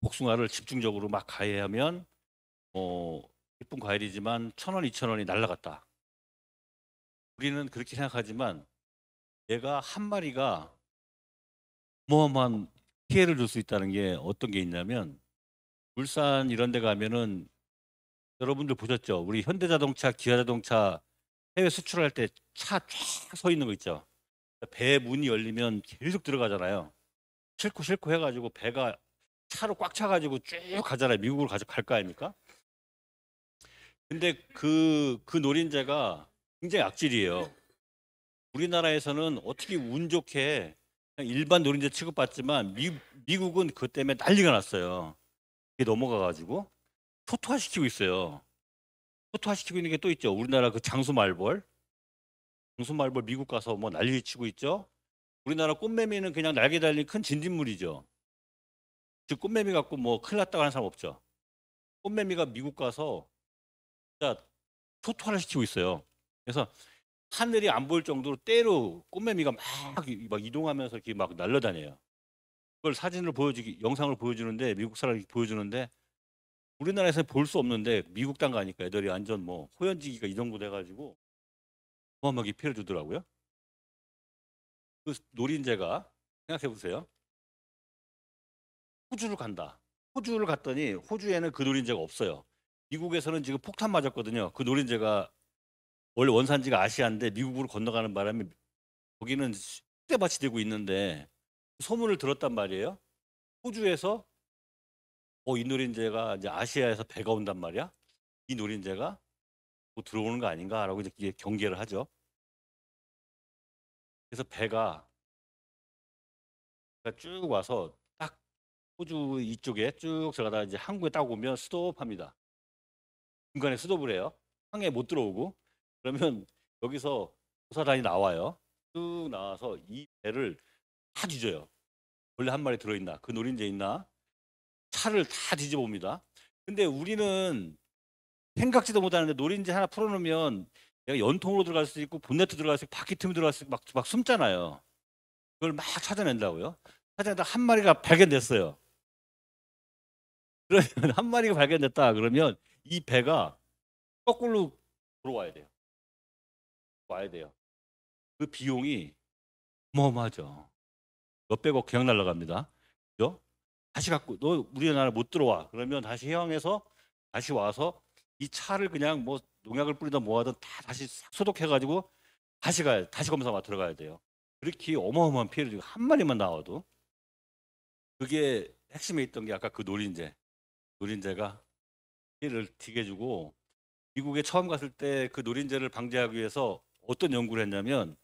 복숭아를 집중적으로 막 가해하면 예쁜 과일이지만 1,000원, 2,000원이 날라갔다. 우리는 그렇게 생각하지만 얘가 한 마리가 어마어마한 피해를 줄 수 있다는 게 어떤 게 있냐면, 울산 이런 데 가면은 여러분들 보셨죠? 우리 현대자동차, 기아자동차 해외 수출할 때 차 쫙 서 있는 거 있죠? 배 문이 열리면 계속 들어가잖아요. 싣고 해가지고 배가 차로 꽉 차가지고 쭉 가잖아요. 미국으로 갈 거 아닙니까? 근데 그 노린재가 굉장히 악질이에요. 우리나라에서는 어떻게 운 좋게 그냥 일반 노린재 취급받지만 미국은 그것 때문에 난리가 났어요. 이게 넘어가가지고 초토화시키고 있어요. 초토화시키고 있는 게 또 있죠. 우리나라 그 장수말벌 미국 가서 뭐 난리 치고 있죠. 우리나라 꽃매미는 그냥 날개 달린 큰 진딧물이죠. 즉 꽃매미 갖고 뭐 큰일 났다고 하는 사람 없죠. 꽃매미가 미국 가서 진짜 초토화를 시키고 있어요. 그래서 하늘이 안 보일 정도로 때로 꽃매미가 막 이동하면서 이렇게 막 날아다녀요. 그걸 영상을 보여주는데, 미국 사람이 보여주는데 우리나라에서는 볼 수 없는데 미국 땅 가니까 애들이 완전 뭐 호연지기가 이 정도 돼가지고 어마어마하게 피해를 주더라고요. 그 노린재가, 생각해 보세요. 호주를 간다. 호주를 갔더니 호주에는 그 노린재가 없어요. 미국에서는 지금 폭탄 맞았거든요. 그 노린재가 원래 원산지가 아시아인데 미국으로 건너가는 바람에 거기는 쑥대밭이 되고 있는데 소문을 들었단 말이에요. 호주에서 이 노린재가 이제 아시아에서 배가 온단 말이야. 이 노린재가 뭐 들어오는 거 아닌가라고 이제 경계를 하죠. 그래서 배가 쭉 와서 딱 호주 이쪽에 쭉 들어가다 이제 항구에 딱 오면 스톱합니다. 중간에 스톱을 해요. 항해 못 들어오고. 그러면 여기서 조사단이 나와요. 쭉 나와서 이 배를 다 뒤져요. 원래 한 마리 들어있나? 그 노린재 있나? 차를 다 뒤져봅니다. 근데 우리는 생각지도 못하는데 노린재 하나 풀어놓으면 얘가 연통으로 들어갈 수 있고 본네트 들어갈 수 있고 바퀴 틈에 들어갈 수 있고 막 숨잖아요. 그걸 막 찾아낸다고요. 찾아내다 한 마리가 발견됐어요. 그러면 한 마리가 발견됐다 그러면 이 배가 거꾸로 돌아와야 돼요. 와야 돼요. 그 비용이 어마어마하죠. 몇백억 그냥 날라갑니다. 그죠? 다시 갖고 너 우리나라 못 들어와. 그러면 다시 해양에서 다시 와서 이 차를 그냥 뭐 농약을 뿌리다 뭐하든 다 다시 싹 소독해가지고 다시 검사 들어가야 돼요. 그렇게 어마어마한 피해를 주고 한 마리만 나와도. 그게 핵심에 있던 게 아까 그 노린재가 피해를 튀게 주고, 미국에 처음 갔을 때 그 노린재를 방지하기 위해서 어떤 연구를 했냐면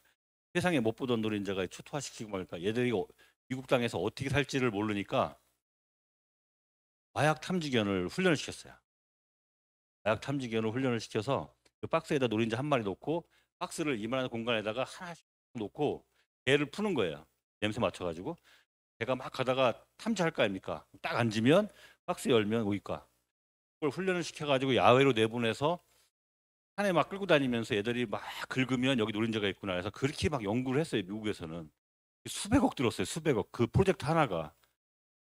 세상에 못 보던 노린재가 초토화시키고 말까 얘들이 미국 땅에서 어떻게 살지를 모르니까 마약 탐지견을 훈련을 시켰어요. 마약 탐지견을 훈련을 시켜서 그 박스에다 노린재 한 마리 놓고 박스를 이만한 공간에다가 하나씩 놓고 개를 푸는 거예요. 냄새 맞춰가지고 개가 막 가다가 탐지할 거 아닙니까? 딱 앉으면 박스 열면 오니까 그걸 훈련을 시켜가지고 야외로 내보내서 산에 막 끌고 다니면서 애들이 막 긁으면 여기 노린재가 있구나 해서 그렇게 막 연구를 했어요. 미국에서는 수백억 들었어요. 수백억 그 프로젝트 하나가.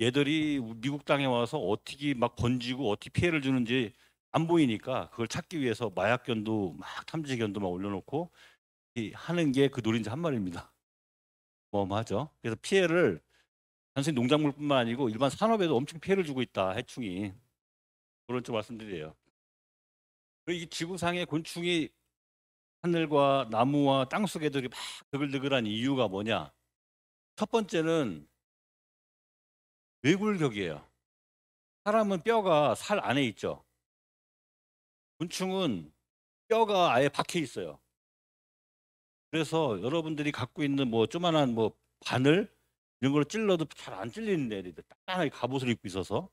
얘들이 미국 땅에 와서 어떻게 막 번지고 어떻게 피해를 주는지 안 보이니까 그걸 찾기 위해서 마약견도 막 탐지견도 막 올려놓고 하는 게 그 노린재 한 마리입니다. 어마하죠. 그래서 피해를 단순히 농작물뿐만 아니고 일반 산업에도 엄청 피해를 주고 있다. 해충이. 그런 쪽 말씀드려요. 그리고 이 지구상의 곤충이 하늘과 나무와 땅속 애들이 막 드글드글한 이유가 뭐냐? 첫 번째는 외굴격이에요. 사람은 뼈가 살 안에 있죠. 곤충은 뼈가 아예 박혀 있어요. 그래서 여러분들이 갖고 있는 뭐 조만한 뭐 바늘 이런 걸로 찔러도 잘 안 찔리는 애들이 단단하게 갑옷을 입고 있어서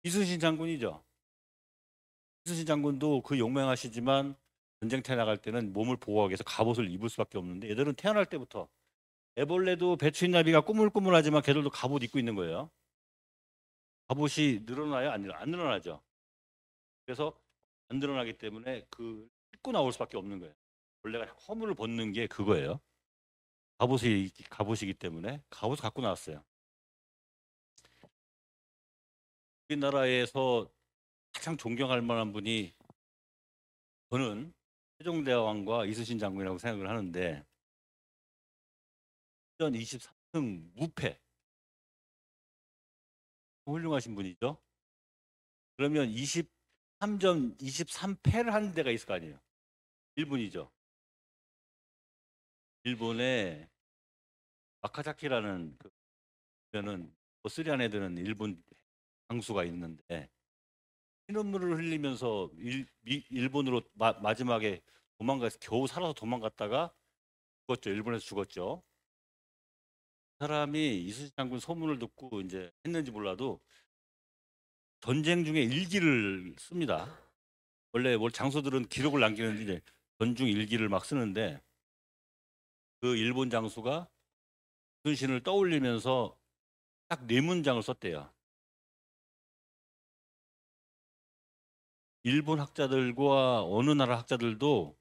이순신 장군이죠. 이순신 장군도 그 용맹하시지만 전쟁터에 나갈 때는 몸을 보호하기 위해서 갑옷을 입을 수밖에 없는데 얘들은 태어날 때부터 애벌레도 배추인나비가 꾸물꾸물하지만 걔들도 갑옷 입고 있는 거예요. 갑옷이 늘어나요? 안 늘어나죠. 그래서 안 늘어나기 때문에 그 입고 나올 수밖에 없는 거예요. 원래가 허물을 벗는 게 그거예요. 갑옷이기 때문에 갑옷 갖고 나왔어요. 우리나라에서 가장 존경할 만한 분이 저는 세종대왕과 이순신 장군이라고 생각을 하는데 23승 무패 훌륭하신 분이죠. 그러면 23전 23패를 하는 데가 있을 거 아니에요. 일본이죠. 일본의 아카자키라는 그는 쓰리 안에 드는 일본 장수가 있는데 피눈물을 흘리면서 일본으로 마지막에 도망가서 겨우 살아서 도망갔다가 죽었죠. 일본에서 죽었죠. 그 사람이 이순신 장군 소문을 듣고 이제 했는지 몰라도 전쟁 중에 일기를 씁니다. 원래 장수들은 기록을 남기는데 이제 전중 일기를 막 쓰는데 그 일본 장수가 이순신을 떠올리면서 딱 네 문장을 썼대요. 일본 학자들과 어느 나라 학자들도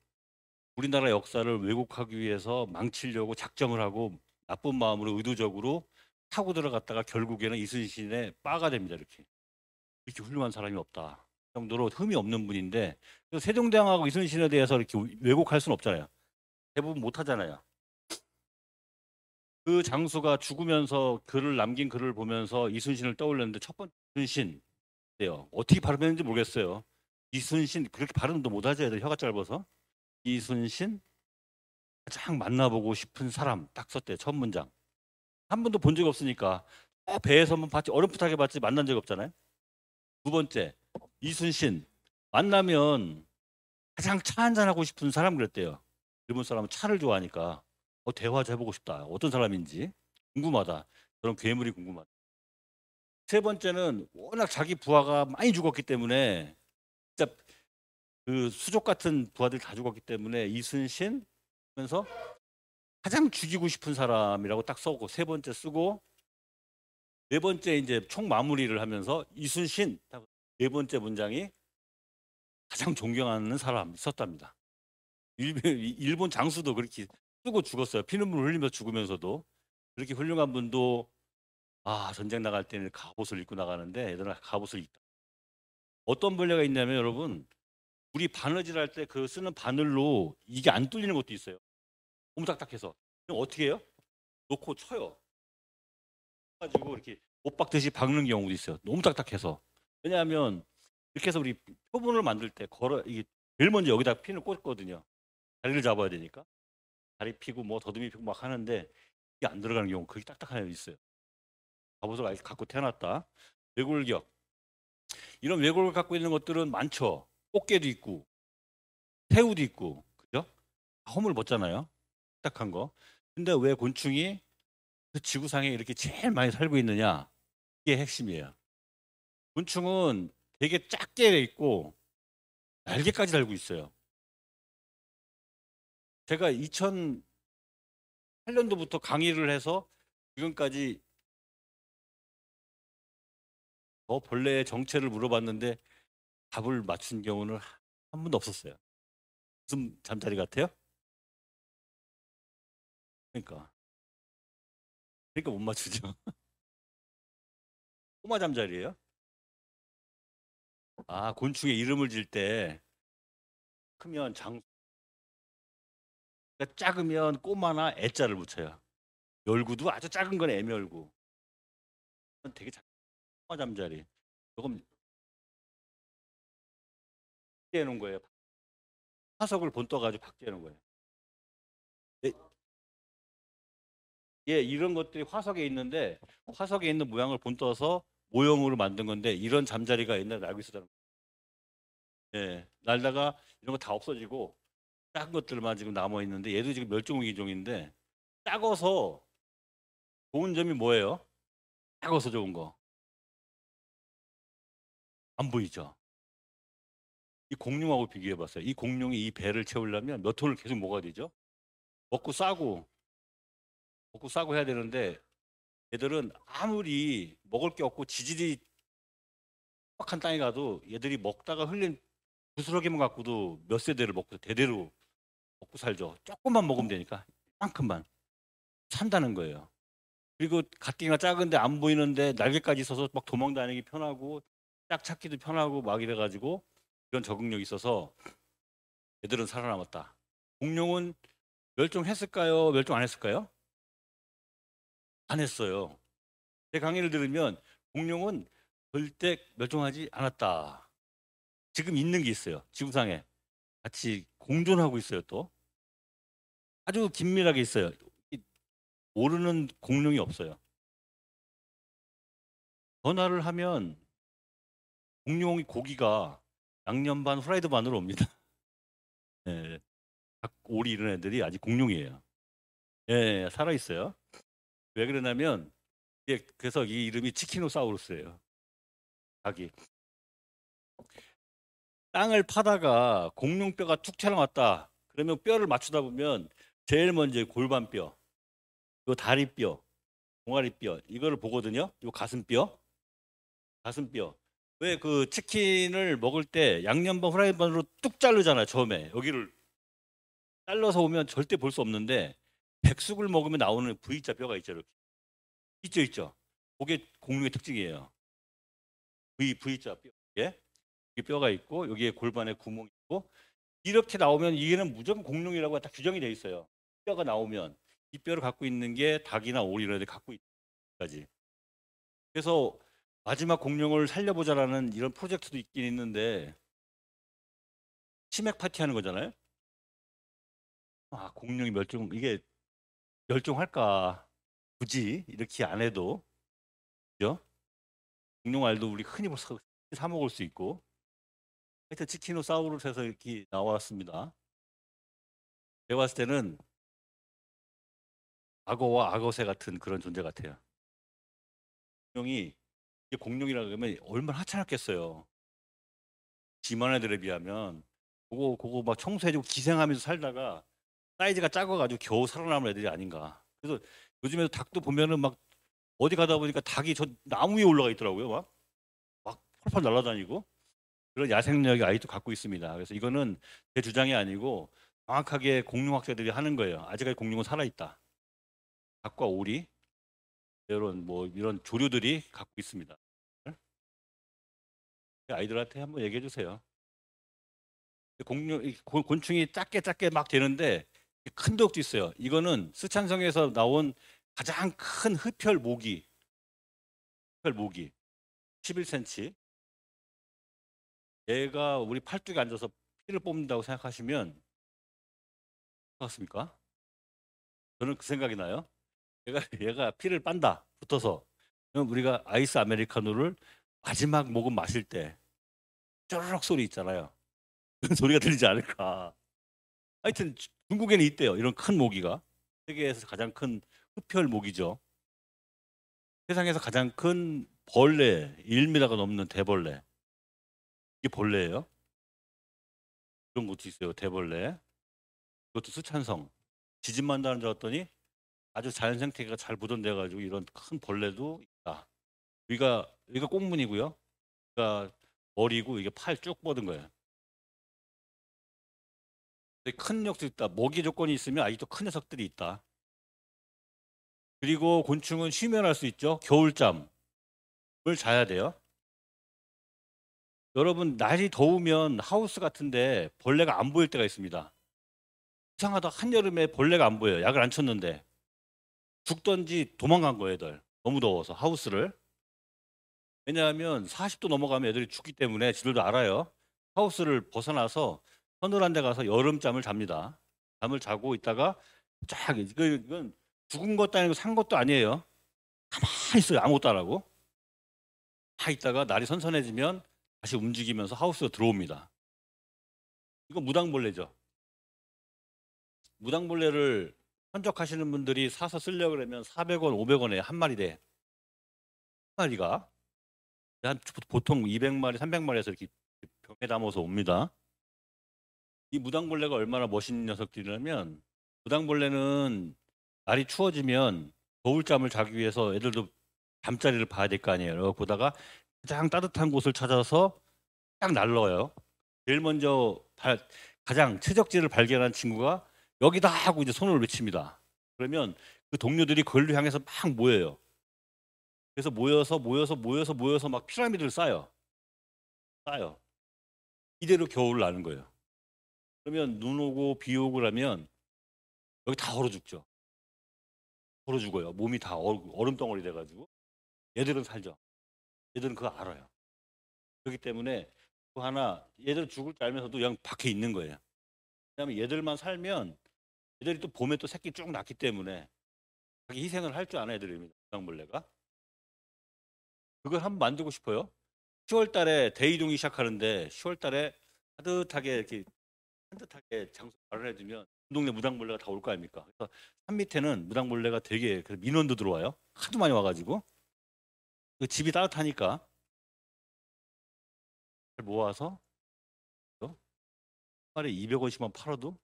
우리나라 역사를 왜곡하기 위해서 망치려고 작정을 하고 나쁜 마음으로 의도적으로 타고 들어갔다가 결국에는 이순신의 빠가 됩니다. 이렇게 훌륭한 사람이 없다. 그 정도로 흠이 없는 분인데 세종대왕하고 이순신에 대해서 이렇게 왜곡할 수는 없잖아요. 대부분 못 하잖아요. 그 장수가 죽으면서 남긴 글을 보면서 이순신을 떠올렸는데 첫 번째 이순신이에요. 어떻게 발음했는지 모르겠어요. 이순신 그렇게 발음도 못하죠. 애들 혀가 짧아서. 이순신 가장 만나보고 싶은 사람 딱 썼대요. 첫 문장. 한 번도 본 적 없으니까 배에서만 봤지 어렴풋하게 봤지 만난 적 없잖아요. 두 번째 이순신 만나면 가장 차 한잔 하고 싶은 사람 그랬대요. 일본 사람은 차를 좋아하니까 대화 좀 해보고 싶다. 어떤 사람인지 궁금하다. 그런 괴물이 궁금하다. 세 번째는 워낙 자기 부하가 많이 죽었기 때문에 진짜 그 수족 같은 부하들 다 죽었기 때문에 이순신 하면서 가장 죽이고 싶은 사람이라고 딱 써고 세 번째 쓰고 네 번째 이제 총 마무리를 하면서 이순신 네 번째 문장이 가장 존경하는 사람 있었답니다. 일본 장수도 그렇게 쓰고 죽었어요. 피눈물 흘리면서 죽으면서도 그렇게 훌륭한 분도 전쟁 나갈 때는 갑옷을 입고 나가는데 얘들은 갑옷을 입다. 어떤 벌레가 있냐면 여러분 우리 바느질 할 때 그 쓰는 바늘로 이게 안 뚫리는 것도 있어요. 너무 딱딱해서. 그럼 어떻게 해요? 놓고 쳐요. 가지고 이렇게 못 박듯이 박는 경우도 있어요. 너무 딱딱해서. 왜냐하면 이렇게 해서 우리 표본을 만들 때 이게 제일 먼저 여기다 핀을 꽂거든요. 다리를 잡아야 되니까. 다리 피고 뭐 더듬이 피고 막 하는데 이게 안 들어가는 경우 그게 딱딱한 애도 있어요. 갑옷을 아예 갖고 태어났다. 외골격. 이런 외골을 갖고 있는 것들은 많죠. 꽃게도 있고 새우도 있고 그죠? 허물 벗잖아요. 딱딱한 거. 근데 왜 곤충이 그 지구상에 이렇게 제일 많이 살고 있느냐? 이게 핵심이에요. 곤충은 되게 작게 있고 날개까지 달고 있어요. 제가 2008년도부터 강의를 해서 지금까지 벌레의 정체를 물어봤는데 답을 맞춘 경우는 한 번도 없었어요. 무슨 잠자리 같아요? 그러니까 못 맞추죠. 꼬마 잠자리예요? 아, 곤충의 이름을 질 때 크면 그러니까 작으면 꼬마나 애자를 붙여요. 열구도 아주 작은 건 애멸구. 되게 꼬마 잠자리. 조금 박제해 놓은 거예요. 화석을 본떠가지고 박제해 놓은 거예요. 예, 예, 이런 것들이 화석에 있는데 화석에 있는 모양을 본떠서 모형으로 만든 건데 이런 잠자리가 옛날에 알고 있었다는 거예요. 예, 날다가 이런 거 다 없어지고 작은 것들만 지금 남아 있는데 얘도 지금 멸종위기종인데 작아서 좋은 점이 뭐예요? 작아서 좋은 거. 안 보이죠? 이 공룡하고 비교해 봤어요. 이 공룡이 이 배를 채우려면 몇 톤을 계속 먹어야 되죠? 먹고 싸고 먹고 싸고 해야 되는데 얘들은 아무리 먹을 게 없고 지질이 빡한 땅에 가도 얘들이 먹다가 흘린 부스러기만 갖고도 몇 세대를 먹고 대대로 먹고 살죠. 조금만 먹으면 되니까 이만큼만 산다는 거예요. 그리고 가뜩이나 작은데 안 보이는데 날개까지 있어서 막 도망다니기 편하고 짝 찾기도 편하고 막 이래가지고 이런 적응력이 있어서 얘들은 살아남았다. 공룡은 멸종했을까요? 멸종 안 했을까요? 안 했어요. 제 강의를 들으면 공룡은 절대 멸종하지 않았다. 지금 있는 게 있어요. 지구상에 같이 공존하고 있어요. 또 아주 긴밀하게 있어요. 모르는 공룡이 없어요. 전화를 하면 공룡이 고기가 양념 반 후라이드 반으로 옵니다. 예, 오리 이런 애들이 아직 공룡이에요. 예, 살아 있어요. 왜 그러냐면 그래서 이 이름이 치키노사우루스예요. 닭이 땅을 파다가 공룡뼈가 툭 튀어나왔다. 그러면 뼈를 맞추다 보면 제일 먼저 골반뼈, 요 다리뼈, 종아리뼈 이거를 보거든요. 요 가슴뼈, 가슴뼈. 왜 그 치킨을 먹을 때 양념반 후라이반으로 뚝 자르잖아요. 처음에 여기를 잘라서 오면 절대 볼 수 없는데 백숙을 먹으면 나오는 V자 뼈가 있죠. 이렇게 있죠. 그게 공룡의 특징이에요. V자 뼈. 예? 여기 뼈가 있고 여기에 골반에 구멍이 있고 이렇게 나오면 이게는 무조건 공룡이라고 딱 규정이 돼 있어요. 뼈가 나오면 이 뼈를 갖고 있는 게 닭이나 오리 이런 데 갖고 있까지. 그래서 마지막 공룡을 살려보자라는 이런 프로젝트도 있긴 있는데 치맥 파티 하는 거잖아요. 아, 공룡이 이게 멸종할까? 굳이 이렇게 안 해도 그죠? 공룡 알도 우리 흔히 사 먹을 수 있고 하여튼 치키노사우루스에서 이렇게 나왔습니다. 내가 봤을 때는 악어와 악어새 같은 그런 존재 같아요. 공룡이 이게 공룡이라 그러면 얼마나 하찮았겠어요. 지만 애들에 비하면 그거 막 청소해주고 기생하면서 살다가 사이즈가 작아가지고 겨우 살아남은 애들이 아닌가. 그래서 요즘에도 닭도 보면은 막 어디 가다 보니까 닭이 저 나무 위에 올라가 있더라고요. 막 펄펄 날아다니고 그런 야생력이 아직도 갖고 있습니다. 그래서 이거는 제 주장이 아니고 정확하게 공룡학자들이 하는 거예요. 아직까지 공룡은 살아있다. 닭과 오리 이런 조류들이 갖고 있습니다. 아이들한테 한번 얘기해 주세요. 곤충이 작게 작게 막 되는데 큰 독도 있어요. 이거는 스촨성에서 나온 가장 큰 흡혈 모기 11cm. 얘가 우리 팔뚝에 앉아서 피를 뽑는다고 생각하시면 어떻습니까? 저는 그 생각이 나요. 얘가 피를 빤다 붙어서 그럼 우리가 아이스 아메리카노를 마지막 모금 마실 때 쪼르륵 소리 있잖아요. 그런 소리가 들리지 않을까. 하여튼 중국에는 있대요. 이런 큰 모기가 세계에서 가장 큰 흡혈 모기죠. 세상에서 가장 큰 벌레 1m가 넘는 대벌레. 이게 벌레예요. 그런 것도 있어요. 대벌레. 그것도 수찬성. 지진만 나는 줄 알았더니 아주 자연 생태계가 잘 보존돼 가지고 이런 큰 벌레도 있다. 여기가 꽁무니고요. 그러니까 머리고 이게 팔 쭉 뻗은 거예요. 근데 큰 녀석도 있다. 먹이 조건이 있으면 아직도 큰 녀석들이 있다. 그리고 곤충은 쉬면 할 수 있죠. 겨울잠을 자야 돼요. 여러분 날이 더우면 하우스 같은데 벌레가 안 보일 때가 있습니다. 이상하다. 한여름에 벌레가 안 보여요. 약을 안 쳤는데 죽던지 도망간 거예요, 애들. 너무 더워서 하우스를. 왜냐하면 40도 넘어가면 애들이 죽기 때문에 지들도 알아요. 하우스를 벗어나서 서늘한 데 가서 여름잠을 잡니다. 잠을 자고 있다가 쫙 이건 죽은 것도 아니고 산 것도 아니에요. 가만히 있어요. 아무것도 안 하고. 다 있다가 날이 선선해지면 다시 움직이면서 하우스로 들어옵니다. 이거 무당벌레죠. 무당벌레를 선적하시는 분들이 사서 쓰려고 그러면 400원, 500원에 한 마리대. 한 마리가 보통 200마리, 300마리에서 이렇게 병에 담아서 옵니다. 이 무당벌레가 얼마나 멋있는 녀석들이냐면 무당벌레는 날이 추워지면 겨울잠을 자기 위해서 애들도 잠자리를 봐야 될 거 아니에요. 보다가 가장 따뜻한 곳을 찾아서 딱 날라와요. 제일 먼저 가장 최적지를 발견한 친구가 여기다 하고 이제 손을 외칩니다. 그러면 그 동료들이 그걸로 향해서 막 모여요. 그래서 모여서 막 피라미드를 쌓아요. 이대로 겨울을 나는 거예요. 그러면 눈 오고 비 오고 그러면 여기 다 얼어 죽죠. 얼어 죽어요. 몸이 다 얼음 덩어리 돼가지고. 얘들은 살죠. 얘들은 그거 알아요. 그렇기 때문에 그 하나 얘들 죽을 줄 알면서도 그냥 밖에 있는 거예요. 왜냐하면 얘들만 살면 얘들이 또 봄에 또 새끼 쭉 낳기 때문에 자기 희생을 할 줄 아는 애들입니다. 무당벌레가. 그걸 한번 만들고 싶어요. 10월 달에 대이동이 시작하는데 10월 달에 따뜻하게 이렇게 산뜻하게 장소 마련해주면 동네 무당벌레가 다 올 거 아닙니까? 그래서 산 밑에는 무당벌레가 되게 민원도 들어와요. 하도 많이 와가지고 그 집이 따뜻하니까 모아서 한 마리에 200원씩만 팔아도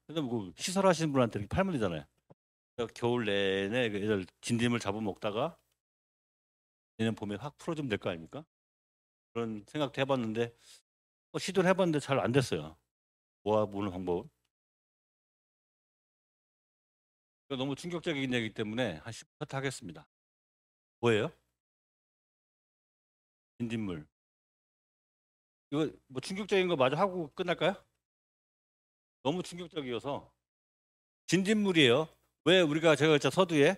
근데 뭐 시설하시는 분한테 이렇게 팔면 되잖아요. 그러니까 겨울 내내 그 애들 진딧물 잡아먹다가 내년 봄에 확 풀어주면 될 거 아닙니까? 그런 생각도 해봤는데 시도를 해봤는데 잘 안 됐어요. 모아보는 방법. 너무 충격적인 얘기이기 때문에 한 10컷 하겠습니다. 뭐예요? 진딧물. 이거 뭐 충격적인 거 마저 하고 끝날까요? 너무 충격적이어서 진딧물이에요. 왜 제가 그랬죠 서두에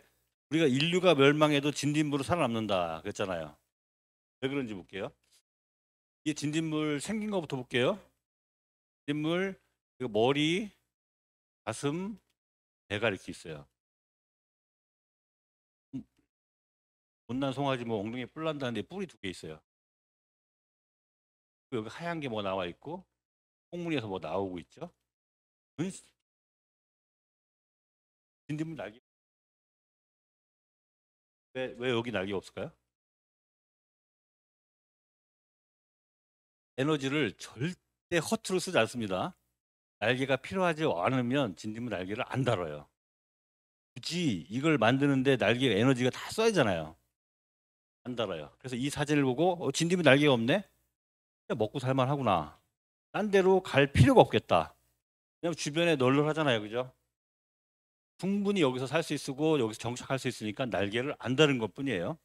우리가 인류가 멸망해도 진딧물은 살아남는다 그랬잖아요. 왜 그런지 볼게요. 이 진딧물 생긴 거부터 볼게요. 진딧물 머리, 가슴, 배가 이렇게 있어요. 못난 송아지 뭐 엉덩이에 뿔 난다는데 뿔이 2개 있어요. 여기 하얀 게 뭐 나와 있고 콩무늬에서 뭐 나오고 있죠. 진딧물 날개 왜 여기 날개가 없을까요? 에너지를 절대 허투루 쓰지 않습니다. 날개가 필요하지 않으면 진딧물 날개를 안 달아요. 굳이 이걸 만드는데 날개 에너지가 다 써야잖아요. 안 달아요. 그래서 이 사진을 보고 진딧물 날개가 없네? 먹고 살만하구나. 딴 데로 갈 필요가 없겠다. 왜냐면 주변에 널널하잖아요. 그죠? 충분히 여기서 살 수 있고 여기서 정착할 수 있으니까 날개를 안 다른 것뿐이에요.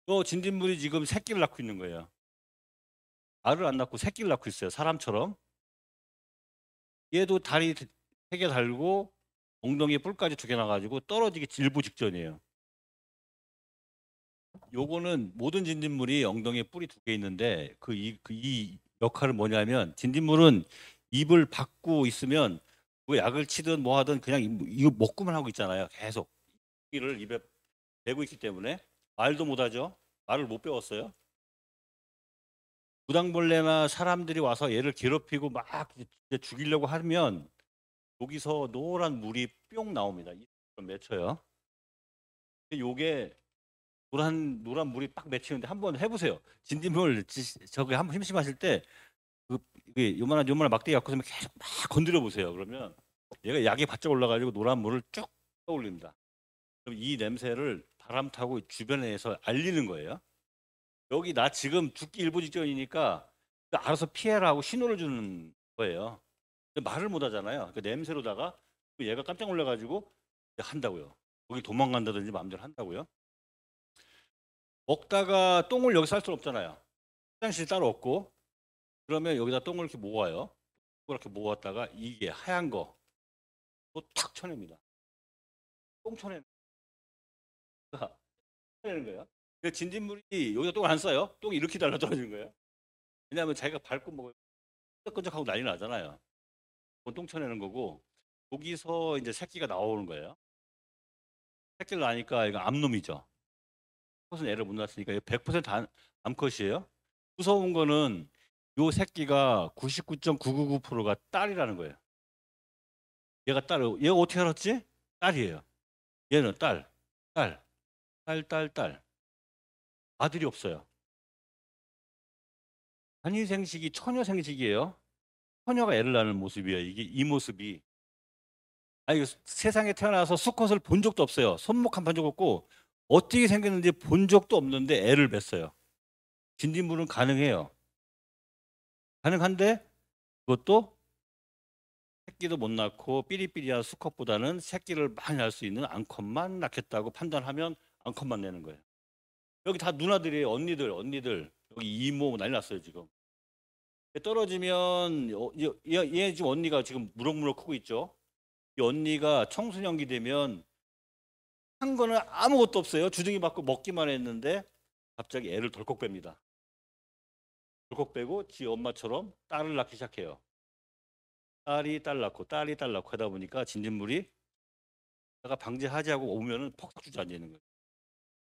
또 진딧물이 지금 새끼를 낳고 있는 거예요. 알을 안 낳고 새끼를 낳고 있어요. 사람처럼. 얘도 다리 3개 달고 엉덩이에 뿔까지 2개 나가지고 떨어지기 일부 직전이에요. 요거는 모든 진딧물이 엉덩이에 뿔이 2개 있는데 이 역할은 뭐냐면 진딧물은 입을 받고 있으면 뭐 약을 치든 뭐 하든 그냥 이거 먹고만 하고 있잖아요. 계속 이를 입에 대고 있기 때문에 말도 못하죠. 말을 못 배웠어요. 무당벌레나 사람들이 와서 얘를 괴롭히고 막 이제 죽이려고 하면 여기서 노란 물이 뿅 나옵니다. 맺혀요. 요게 노란 물이 딱 맺히는데 한번 해보세요. 진딧물 저기 한번 심심하실 때 그 이게 요만한 막대기 갖고서 계속 막 건드려 보세요. 그러면 얘가 약이 바짝 올라가지고 노란 물을 쭉 떠올립니다. 그럼 이 냄새를 바람 타고 주변에서 알리는 거예요. 여기 나 지금 죽기 일부 직전이니까 알아서 피해라 하고 신호를 주는 거예요. 말을 못 하잖아요. 그 냄새로다가 얘가 깜짝 놀라가지고 한다고요. 거기 도망간다든지 마음대로 한다고요. 먹다가 똥을 여기 쌀 수는 없잖아요. 화장실 따로 없고. 그러면 여기다 똥을 이렇게 모아요. 이렇게 모았다가 이게 하얀 거 또 탁 쳐냅니다. 똥 쳐내는 거예요. 진딧물이 여기다 똥을 안 싸요. 똥이 이렇게 달라 떨어지는 거예요. 왜냐하면 자기가 밟고 뭐 끈적끈적하고 난리 나잖아요. 그건 똥 쳐내는 거고 여기서 이제 새끼가 나오는 거예요. 새끼를 낳으니까 이거 암놈이죠. 그것은 애를 못 낳았으니까 100% 암컷이에요. 무서운 거는 요 새끼가 99.999%가 딸이라는 거예요. 얘가 어떻게 알았지? 딸이에요. 얘는 딸. 아들이 없어요. 단위생식이 처녀생식이에요. 처녀가 애를 낳는 모습이에요. 이게 이 모습이. 아니 세상에 태어나서 수컷을 본 적도 없어요. 손목 한 번 적 없고 어떻게 생겼는지 본 적도 없는데 애를 뱄어요. 진딧물은 가능해요. 가능한데 그것도 새끼도 못 낳고 삐리삐리한 수컷보다는 새끼를 많이 낳을 수 있는 암컷만 낳겠다고 판단하면 암컷만 내는 거예요. 여기 다 누나들이에요. 언니들. 여기 이모 난리 났어요 지금. 떨어지면 얘 지금 언니가 지금 무럭무럭 크고 있죠. 이 언니가 청소년기 되면 한 거는 아무것도 없어요. 주둥이 받고 먹기만 했는데 갑자기 애를 덜컥 뺍니다. 덜컥 빼고 지 엄마처럼 딸을 낳기 시작해요. 딸이 딸 낳고 하다 보니까 진딧물이 내가 방제하지 하고 오면은 퍽 주저앉아 있는 거예요.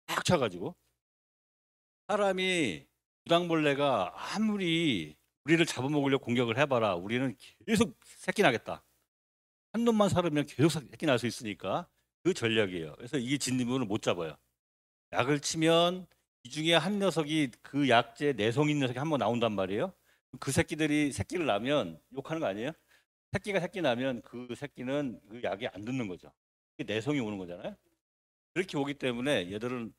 팍 쳐가지고 사람이 무당벌레가 아무리 우리를 잡아먹으려고 공격을 해봐라. 우리는 계속 새끼 나겠다. 한 놈만 살으면 계속 새끼 날 수 있으니까 그 전략이에요. 그래서 이 진딧물을 못 잡아요. 약을 치면 이 중에 한 녀석이 그 약재 내성 있는 녀석이 한 번 나온단 말이에요. 그 새끼들이 새끼를 낳으면 욕하는 거 아니에요? 새끼가 새끼 나면 그 새끼는 그 약이 안 듣는 거죠. 그게 내성이 오는 거잖아요. 그렇게 오기 때문에 얘들은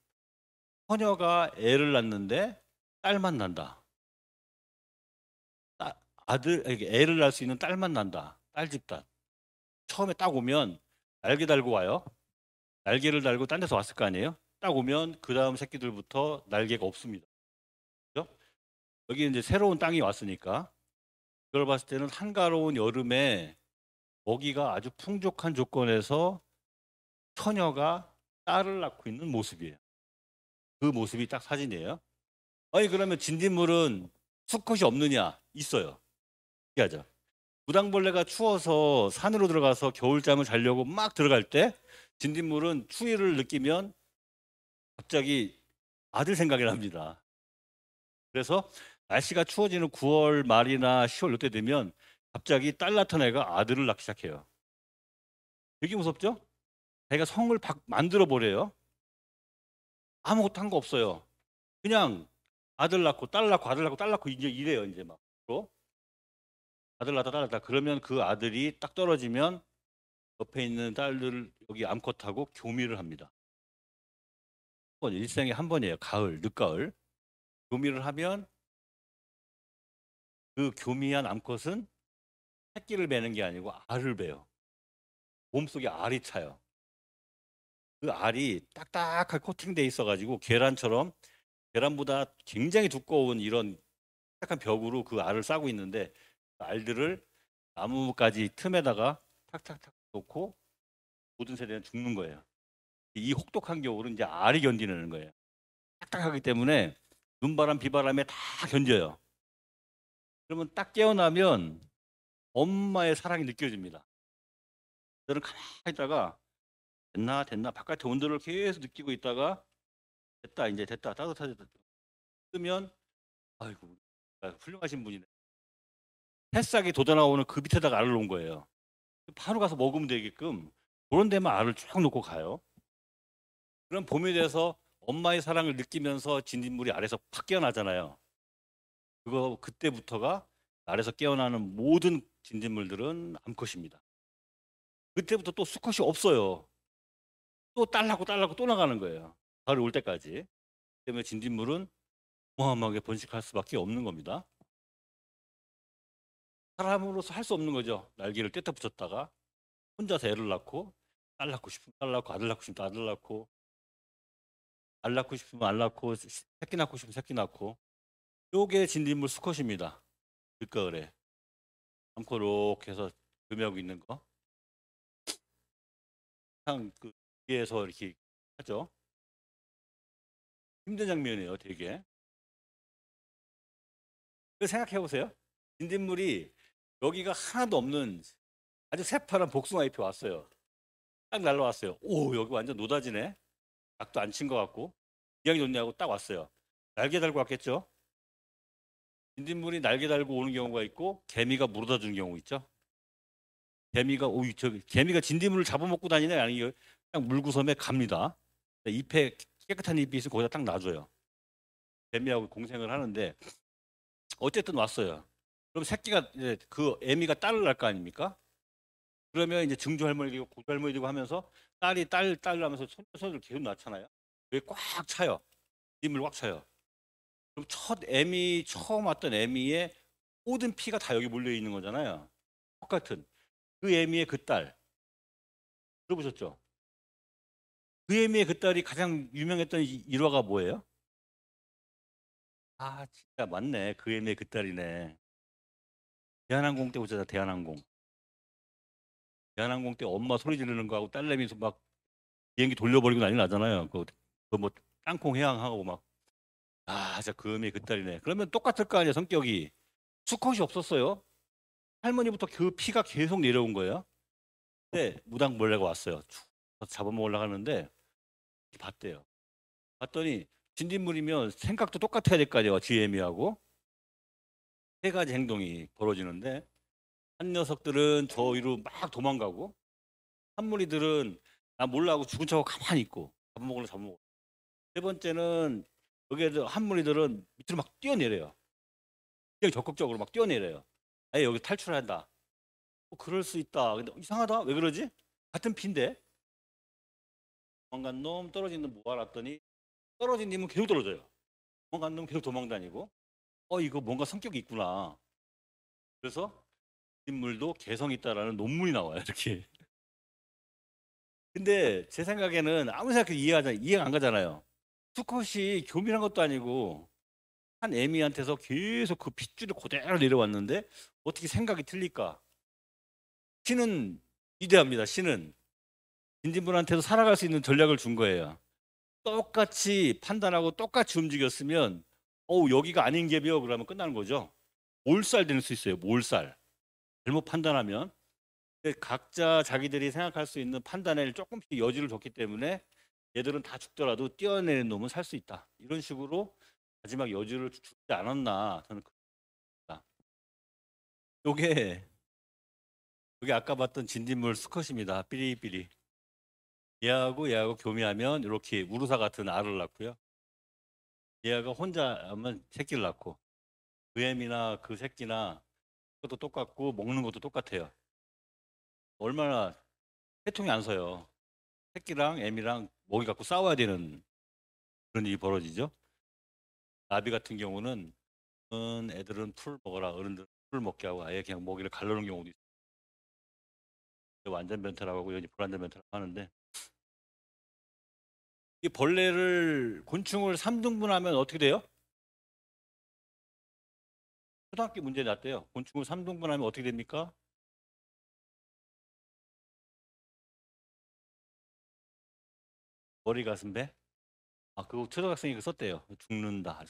처녀가 애를 낳는데 딸만 난다. 애를 낳을 수 있는 딸만 난다. 딸 집단. 처음에 딱 오면 날개 달고 와요. 날개를 달고 딴 데서 왔을 거 아니에요? 딱 오면 그 다음 새끼들부터 날개가 없습니다. 그죠? 여기 이제 새로운 땅이 왔으니까 그걸 봤을 때는 한가로운 여름에 먹이가 아주 풍족한 조건에서 처녀가 딸을 낳고 있는 모습이에요. 그 모습이 딱 사진이에요. 아니 그러면 진딧물은 수컷이 없느냐? 있어요. 특이하죠. 무당벌레가 추워서 산으로 들어가서 겨울잠을 자려고 막 들어갈 때 진딧물은 추위를 느끼면 갑자기 아들 생각이 납니다. 그래서 날씨가 추워지는 9월 말이나 10월 이때 되면 갑자기 딸 낳던 애가 아들을 낳기 시작해요. 되게 무섭죠? 자기가 성을 만들어 보래요. 아무것도 한 거 없어요. 그냥 아들 낳고 딸 낳고 아들 낳고 딸 낳고 이제 이래요. 이제 막 아들 낳다 딸 낳다 그러면 그 아들이 딱 떨어지면 옆에 있는 딸들 여기 암컷하고 교미를 합니다. 일생에 한 번이에요. 가을, 늦가을. 교미를 하면 그 교미한 암컷은 새끼를 베는 게 아니고 알을 베요. 몸속에 알이 차요. 그 알이 딱딱하게 코팅돼 있어가지고 계란보다 굉장히 두꺼운 이런 딱딱한 벽으로 그 알을 싸고 있는데 그 알들을 나무가지 틈에다가 탁탁탁 놓고 모든 세대는 죽는 거예요. 이 혹독한 겨울은 이제 알이 견디는 거예요. 딱딱하기 때문에 눈바람, 비바람에 다 견뎌요. 그러면 딱 깨어나면 엄마의 사랑이 느껴집니다. 저는 가만히 있다가 됐나 바깥의 온도를 계속 느끼고 있다가 됐다 이제 됐다 따뜻하다 뜨면 아이고 훌륭하신 분이네. 새싹이 돋아나오는 그 밑에다가 알을 놓은 거예요. 바로 가서 먹으면 되게끔 그런 데만 알을 쭉 놓고 가요. 그럼 봄이 돼서 엄마의 사랑을 느끼면서 진딧물이 알에서 팍 깨어나잖아요. 그때부터가 알에서 깨어나는 모든 진딧물들은 암컷입니다. 그때부터 또 수컷이 없어요. 또 딸라고 또 나가는 거예요. 가을이 올 때까지. 때문에 진딧물은 어마어마하게 번식할 수밖에 없는 겁니다. 사람으로서 할 수 없는 거죠. 날개를 떼다 붙였다가 혼자서 애를 낳고 딸 낳고 싶으면 딸 낳고 아들 낳고 싶으면 아들 낳고 알 낳고 싶으면 알 낳고 새끼 낳고 싶으면 새끼 낳고 요게 진딧물 수컷입니다. 늦가을에 암컷 이렇게 해서 교미하고 있는 거. 항상 그 뒤에서 이렇게 하죠. 힘든 장면이에요, 되게. 그 생각해 보세요. 진딧물이 여기가 하나도 없는 아주 새파란 복숭아 잎이 왔어요. 딱 날라왔어요. 오, 여기 완전 노다지네. 약도 안 친 것 같고. 이왕이 좋냐고 딱 왔어요. 날개 달고 왔겠죠? 진딧물이 날개 달고 오는 경우가 있고 개미가 물어다 주는 경우 있죠. 개미가 개미가 진딧물을 잡아먹고 다니네 아니 딱 물구섬에 갑니다. 잎에 깨끗한 잎이 있으면 거기다 딱 놔줘요. 개미하고 공생을 하는데 어쨌든 왔어요. 그럼 새끼가 이제 그 애미가 딸을 낳을 거 아닙니까? 그러면 이제 증조 할머니 되고 고조 할머니 되고 하면서 딸이 딸 하면서 손을 계속 낳잖아요. 여기 꽉 차요. 진딧물 꽉 차요. 그럼 첫 애미 처음 왔던 애미의 모든 피가 다 여기 몰려 있는 거잖아요. 똑같은 그 애미의 그 딸 들어보셨죠? 그 애미의 그 딸이 가장 유명했던 일화가 뭐예요? 아 진짜 맞네. 그 애미의 그 딸이네. 대한항공 때 오잖아. 대한항공. 대한항공 때 엄마 소리 지르는 거하고 딸내미 막 비행기 돌려버리고 난리 나잖아요. 그뭐 땅콩 해양하고 막. 아, 진짜 그 애미의 그 딸이네. 그러면 똑같을 거 아니야 성격이. 수컷이 없었어요. 할머니부터 그 피가 계속 내려온 거예요. 근데 무당벌레가 왔어요. 쭉 잡아먹으려고 하는데 봤대요. 봤더니 진딧물이면 생각도 똑같아야 될 거 아니에요. GM이하고 세 가지 행동이 벌어지는데 한 녀석들은 저 위로 막 도망가고 한 무리들은 나 몰라 하고 죽은 척하고 가만히 있고 잡아먹으려 잡아먹어. 세 번째는 여기 한 무리들은 밑으로 막 뛰어내려요. 굉장히 적극적으로 막 뛰어내려요. 아예 여기 탈출해야 한다. 그럴 수 있다. 근데 이상하다. 왜 그러지? 같은 피인데 도망간 놈 떨어진 놈 모아놨더니 떨어진 님은 계속 떨어져요. 도망간 놈 계속 도망다니고 이거 뭔가 성격이 있구나. 그래서 인물도 개성 있다라는 논문이 나와요. 이렇게. 근데 제 생각에는 아무 생각해도 이해가 안 가잖아요. 수컷이 교밀한 것도 아니고 한 애미한테서 계속 그 핏줄이 그대로 내려왔는데 어떻게 생각이 틀릴까? 신은 위대합니다. 신은 진진분한테도 살아갈 수 있는 전략을 준 거예요. 똑같이 판단하고 똑같이 움직였으면 여기가 아닌 갭이요 그러면 끝나는 거죠. 몰살 될 수 있어요. 몰살. 잘못 판단하면. 근데 각자 자기들이 생각할 수 있는 판단에 조금씩 여지를 줬기 때문에 얘들은 다 죽더라도 뛰어내는 놈은 살 수 있다. 이런 식으로 마지막 여지를 주지 않았나 저는 그렇습니다. 요게 아까 봤던 진딧물 수컷입니다. 삐리삐리. 얘하고 교미하면 이렇게 우루사 같은 알을 낳고요. 얘가 혼자 하면 새끼를 낳고 그 애미나 그 새끼나 그것도 똑같고 먹는 것도 똑같아요. 얼마나 해통이 안 서요. 새끼랑 애미랑 먹이 갖고 싸워야 되는 그런 일이 벌어지죠. 나비 같은 경우는 애들은 풀 먹어라 어른들은 풀 먹게 하고 아예 그냥 먹이를 갈르는 경우도 있어요. 완전 변태라고 하고 여기 불완전 변태라고 하는데 이 벌레를 곤충을 3등분하면 어떻게 돼요? 초등학교 문제 났대요. 곤충을 3등분하면 어떻게 됩니까? 머리 가슴 배? 아 그거 초등학생이 그 썼대요. 죽는다.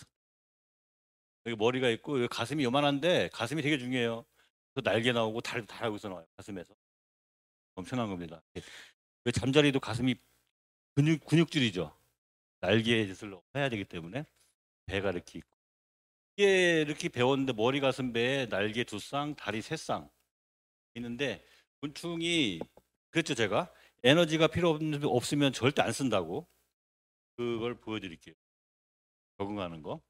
여기 머리가 있고 여기 가슴이 요만한데 가슴이 되게 중요해요. 그 날개 나오고 다리도 다 여기서 나와요. 가슴에서 엄청난 겁니다. 왜 잠자리도 가슴이 근육줄이죠. 날개짓을 해야 되기 때문에 배가 이렇게 있고 이게 이렇게 배웠는데 머리 가슴 배에 날개 두 쌍 다리 세 쌍 있는데 곤충이 그랬죠 제가 에너지가 없으면 절대 안 쓴다고 그걸 보여드릴게요. 적응하는 거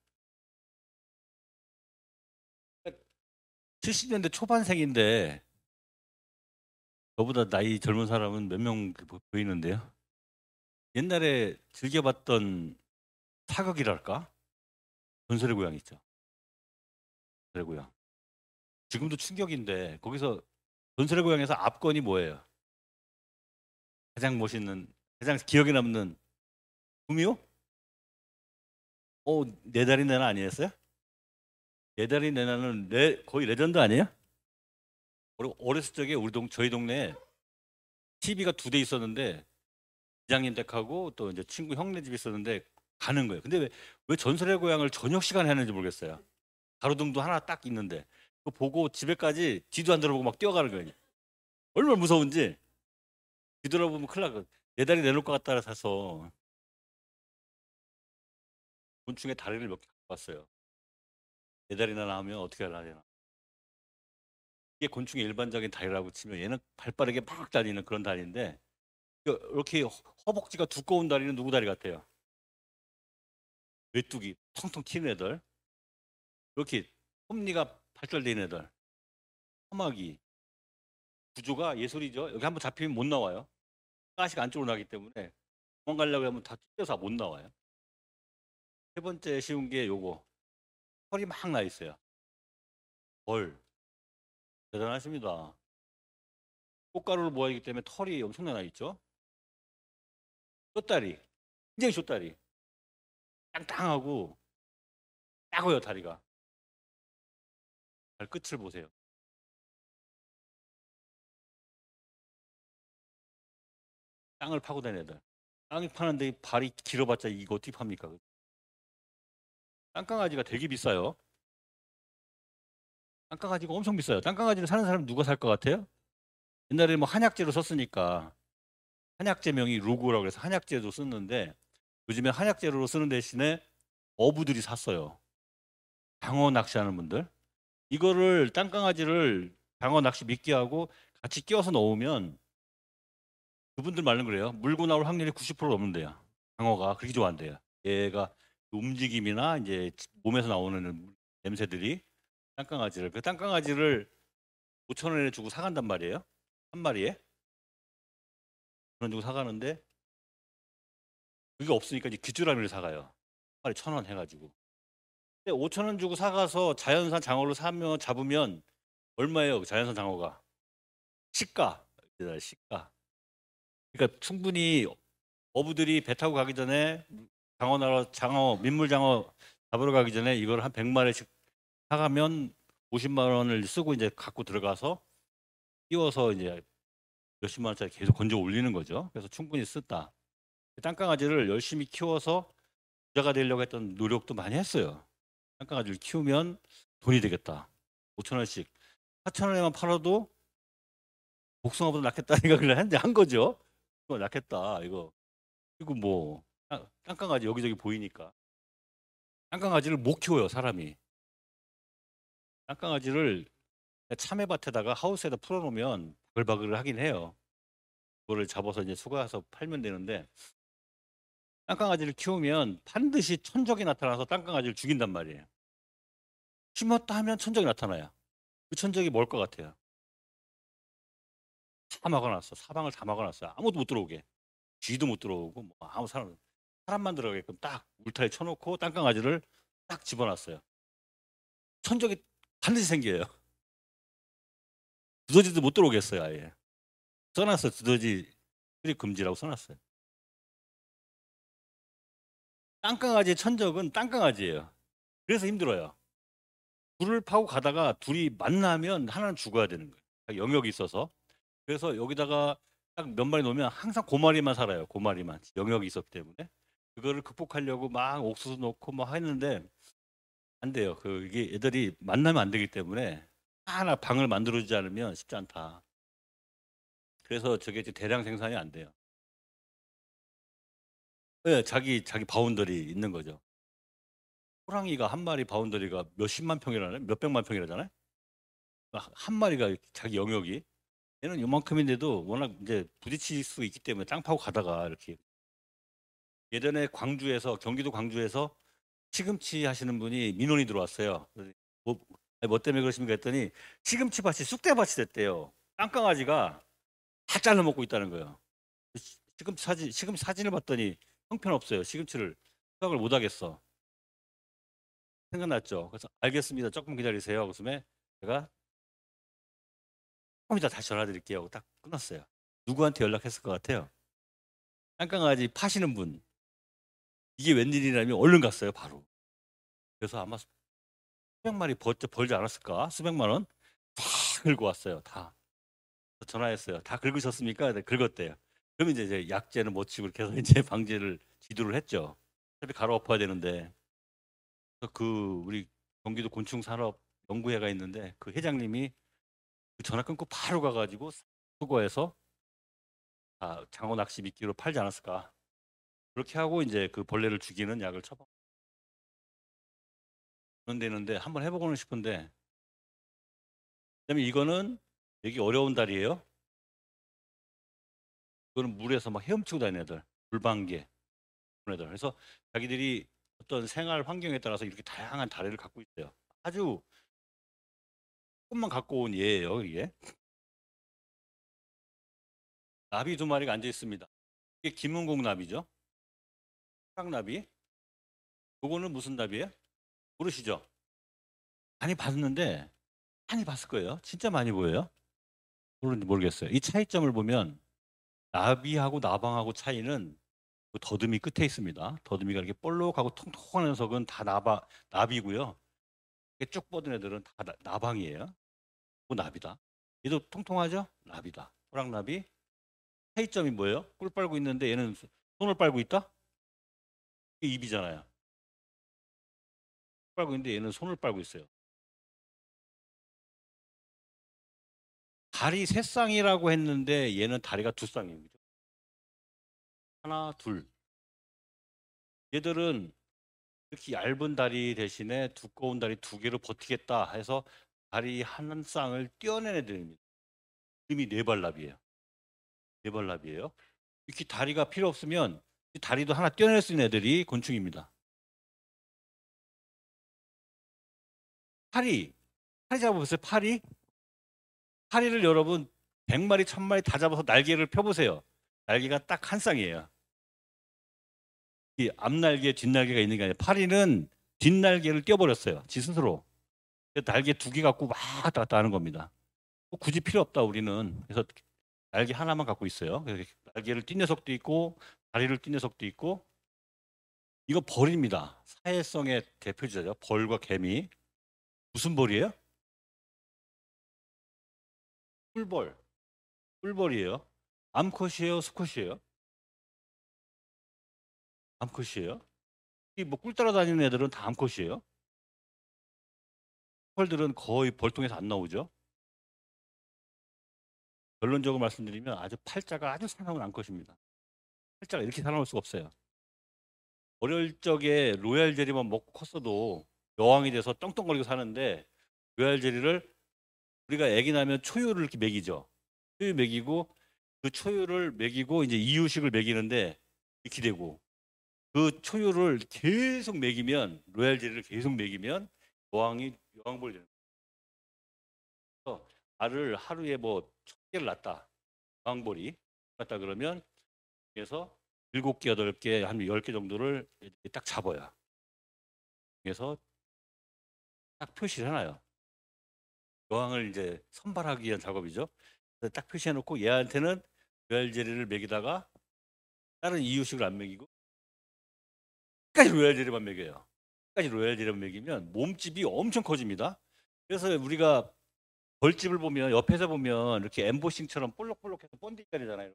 70년대 초반생인데 저보다 나이 젊은 사람은 몇 명 보이는데요. 옛날에 즐겨봤던 사극이랄까? 전설의 고향 있죠. 전설의 고향. 지금도 충격인데 거기서 전설의 고향에서 압권이 뭐예요? 가장 멋있는, 가장 기억에 남는 구미호? 네 다리 내나 아니었어요? 네 다리 내나는 거의 레전드 아니에요? 어렸을 적에 저희 동네에 TV가 2대 있었는데 이장님 댁하고 또 이제 친구 형네 집이 있었는데 가는 거예요. 근데 왜 전설의 고향을 저녁 시간에 하는지 모르겠어요. 가로등도 하나 딱 있는데 그거 보고 집에까지 뒤도 안 돌아보고 막 뛰어가는 거예요. 얼마나 무서운지 뒤돌아보면 큰일 나거든. 내 다리 내놓을 것 같다 해서 곤충의 다리를 몇 개 갖고 왔어요. 내 다리나 나오면 어떻게 하려나. 이게 곤충의 일반적인 다리라고 치면 얘는 발 빠르게 막 다니는 그런 다리인데 이렇게 허벅지가 두꺼운 다리는 누구 다리 같아요? 메뚜기 텅텅 튀는 애들, 이렇게 톱니가 발달된 애들, 사마귀. 구조가 예술이죠. 여기 한번 잡히면 못 나와요. 가시가 안쪽으로 나기 때문에 도망가려고 하면 다 찢겨서 못 나와요. 세 번째 쉬운 게 요거. 털이 막 나 있어요. 벌. 대단하십니다. 꽃가루를 모아야 하기 때문에 털이 엄청나 있죠. 숏다리. 굉장히 숏다리. 땅땅하고 작아요, 다리가. 발 끝을 보세요. 땅을 파고 다니는 애들. 땅이 파는데 발이 길어봤자 이거 어떻게 팝니까? 땅강아지가 되게 비싸요. 땅강아지가 엄청 비싸요. 땅강아지를 사는 사람 누가 살 것 같아요? 옛날에 뭐 한약재로 썼으니까 한약재명이 루그라고 해서 한약재도 썼는데 요즘에 한약재로 쓰는 대신에 어부들이 샀어요. 장어 낚시하는 분들. 이거를 땅강아지를 장어 낚시 미끼하고 같이 끼워서 넣으면 그분들 말은 그래요. 물고 나올 확률이 90% 넘는데요. 장어가 그렇게 좋아한대요. 얘가 움직임이나 이제 몸에서 나오는 냄새들이 그 땅강아지를 5천 원에 주고 사간단 말이에요. 한 마리에. 그런 주고 사가는데 그게 없으니까 이제 귀뚜라미를 사가요. 한 마리 1,000원 해가지고. 근데 5천 원 주고 사가서 자연산 장어를 사면 잡으면 얼마예요? 그 자연산 장어가 시가. 시가. 그러니까 충분히 어부들이 배 타고 가기 전에 장어 민물장어 잡으러 가기 전에 이걸 한 100마리씩 사가면 50만 원을 쓰고 이제 갖고 들어가서 띄워서 이제 몇십만 원짜리 계속 건져 올리는 거죠. 그래서 충분히 썼다. 땅강아지를 열심히 키워서 부자가 되려고 했던 노력도 많이 했어요. 땅강아지를 키우면 돈이 되겠다. 5천 원씩 4천 원에만 팔아도 복숭아보다 낫겠다 생각을 한 거죠. 이거 낫겠다 이거. 그리고 뭐 땅강아지 여기저기 보이니까 땅강아지를 못 키워요 사람이. 땅강아지를 참외밭에다가 하우스에다 풀어놓으면 바글바글 하긴 해요. 그거를 잡아서 이제 수거해서 팔면 되는데 땅강아지를 키우면 반드시 천적이 나타나서 땅강아지를 죽인단 말이에요. 심었다 하면 천적이 나타나요. 그 천적이 뭘 것 같아요? 다 막아놨어. 사방을 다 막아놨어요. 아무도 못 들어오게. 쥐도 못 들어오고 뭐 아무 사람만 들어가게끔 딱 울타리 쳐놓고 땅강아지를 딱 집어놨어요. 천적이 반드시 생겨요. 두더지도 못 들어오겠어요 아예. 써놨어요. 두더지 출입 금지라고 써놨어요. 땅강아지의 천적은 땅강아지예요. 그래서 힘들어요. 불을 파고 가다가 둘이 만나면 하나는 죽어야 되는 거예요. 영역이 있어서. 그래서 여기다가 딱 몇 마리 놓으면 항상 그 마리만 살아요. 그 마리만. 영역이 있었기 때문에. 그거를 극복하려고 막 옥수수 넣고 막 했는데 안 돼요. 이게 애들이 만나면 안 되기 때문에 하나 방을 만들어주지 않으면 쉽지 않다. 그래서 저게 이제 대량 생산이 안 돼요. 네, 자기 바운더리 있는 거죠. 호랑이가 한 마리 바운더리가 몇십만 평이라네? 몇백만 평이라잖아요? 한 마리가 자기 영역이. 얘는 요만큼인데도 워낙 이제 부딪힐 수 있기 때문에 땅 파고 가다가 이렇게. 예전에 경기도 광주에서 시금치 하시는 분이 민원이 들어왔어요. 뭐, 아니, 뭐 때문에 그러십니까 했더니 시금치 밭이 쑥대밭이 됐대요. 땅강아지가 다 잘라 먹고 있다는 거예요. 시금치 사진을 봤더니 형편없어요. 시금치를 수확을 못 하겠어. 생각났죠. 그래서 알겠습니다. 조금 기다리세요. 그래서 제가 조금 이따 다시 전화 드릴게요 하고 딱 끊었어요. 누구한테 연락했을 것 같아요? 땅강아지 파시는 분. 이게 웬일이냐면 얼른 갔어요. 바로. 그래서 아마 수백 마리 벌지 않았을까? 수백만 원? 다 긁고 왔어요. 다. 전화했어요. 다 긁으셨습니까? 네, 긁었대요. 그러면 이제 약재는 못 치고 이렇게 해서 이제 방제를 지도를 했죠. 어차피 갈아 엎어야 되는데. 그래서 우리 경기도 곤충산업연구회가 있는데 그 회장님이 그 전화 끊고 바로 가가지고 수거해서 장어 낚시 미끼로 팔지 않았을까. 그렇게 하고 이제 그 벌레를 죽이는 약을 처방. 그런 데는데 한번 해보고는 싶은데. 그다음에 이거는 되게 어려운 다리예요. 이거는 물에서 막 헤엄치고 다니는 애들, 물방개 그런 애들. 그래서 자기들이 어떤 생활 환경에 따라서 이렇게 다양한 다리를 갖고 있어요. 아주 조금만 갖고 온 얘예요, 이게. 나비 두 마리가 앉아 있습니다. 이게 김은공 나비죠. 사각나비. 요거는 무슨 나비예요? 모르시죠? 많이 봤는데 많이 봤을 거예요. 진짜 많이 보여요. 모르는지 모르겠어요. 이 차이점을 보면 나비하고 나방하고 차이는 그 더듬이 끝에 있습니다. 더듬이가 이렇게 볼록하고 통통한 녀석은 다 나비고요. 이렇게 쭉 뻗은 애들은 다 나방이에요. 그 나비다. 얘도 통통하죠? 나비다. 호랑나비. 차이점이 뭐예요? 꿀 빨고 있는데 얘는 손을 빨고 있다? 이게 입이잖아요. 빨고 있는데 얘는 손을 빨고 있어요. 다리 세 쌍이라고 했는데 얘는 다리가 두 쌍입니다. 하나, 둘. 얘들은 이렇게 얇은 다리 대신에 두꺼운 다리 두 개로 버티겠다 해서 다리 한 쌍을 떼어낸 애들입니다. 이름이 네발나비예요. 네발나비예요. 이렇게 다리가 필요 없으면 이 다리도 하나 떼어낼 수 있는 애들이 곤충입니다. 파리 잡아보세요. 파리를 여러분 100마리, 1000마리 다 잡아서 날개를 펴보세요. 날개가 딱 한 쌍이에요. 이 앞날개, 뒷날개가 있는 게 아니라 파리는 뒷날개를 떼어버렸어요. 지 스스로. 날개 두 개 갖고 막 왔다 갔다 하는 겁니다. 굳이 필요 없다 우리는. 그래서 날개 하나만 갖고 있어요. 그래서 날개를 띈 녀석도 있고 다리를 띈 녀석도 있고. 이거 벌입니다. 사회성의 대표주자죠. 벌과 개미. 무슨 벌이에요? 꿀벌. 꿀벌이에요. 암컷이에요? 수컷이에요? 암컷이에요. 이 뭐 꿀 따라다니는 애들은 다 암컷이에요. 펄들은 거의 벌통에서 안 나오죠. 결론적으로 말씀드리면 아주 팔자가 아주 사나운 암컷입니다. 팔자가 이렇게 사나울 수가 없어요. 어릴 적에 로얄 젤리만 먹고 컸어도 여왕이 돼서 떵떵거리고 사는데 로얄 젤리를 우리가 애기 나면 초유를 이렇게 먹이죠. 초유 먹이고 그 초유를 먹이고 이제 이유식을 먹이는데 이렇게 되고 그 초유를 계속 먹이면 로얄 젤리를 계속 먹이면 여왕벌이 되는 거예요. 알을 하루에 뭐 1000개를 낳다. 여왕벌이 낳다 그러면 그래서 7개, 8개, 한 10개 정도를 딱 잡아요. 그래서 딱 표시를 해놔요. 여왕을 이제 선발하기 위한 작업이죠. 그래서 딱 표시해놓고 얘한테는 로얄 젤리를 먹이다가 다른 이유식을 안 먹이고 끝까지 로얄 젤리만 먹여요. 끝까지 로얄 젤리만 먹이면 몸집이 엄청 커집니다. 그래서 우리가 벌집을 보면 옆에서 보면 이렇게 엠보싱처럼 볼록볼록해서 번데기가 되잖아요.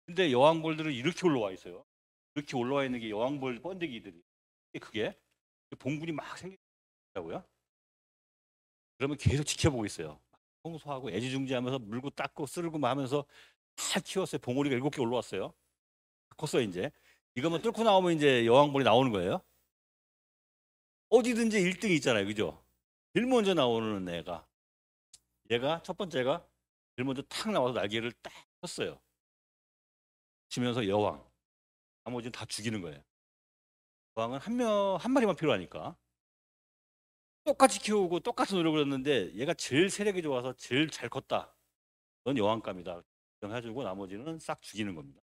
근데 여왕벌들은 이렇게 올라와 있어요. 이렇게 올라와 있는 게 여왕벌 번데기들이. 그게 봉분이 막 생긴다고요. 그러면 계속 지켜보고 있어요. 청소하고 애지중지하면서 물고 닦고 쓸고 하면서 다 키웠어요. 봉우리가 7개 올라왔어요. 컸어요 이제. 이거만 뚫고 나오면 이제 여왕벌이 나오는 거예요. 어디든지 1등이 있잖아요. 그죠? 제일 먼저 나오는 얘가 첫 번째가 제일 먼저 탁 나와서 날개를 딱 폈어요. 치면서 여왕. 나머지는 다 죽이는 거예요. 여왕은 한 마리만 필요하니까. 똑같이 키우고 똑같은 노력을 했는데 얘가 제일 세력이 좋아서 제일 잘 컸다. 넌 여왕감이다. 해주고 나머지는 싹 죽이는 겁니다.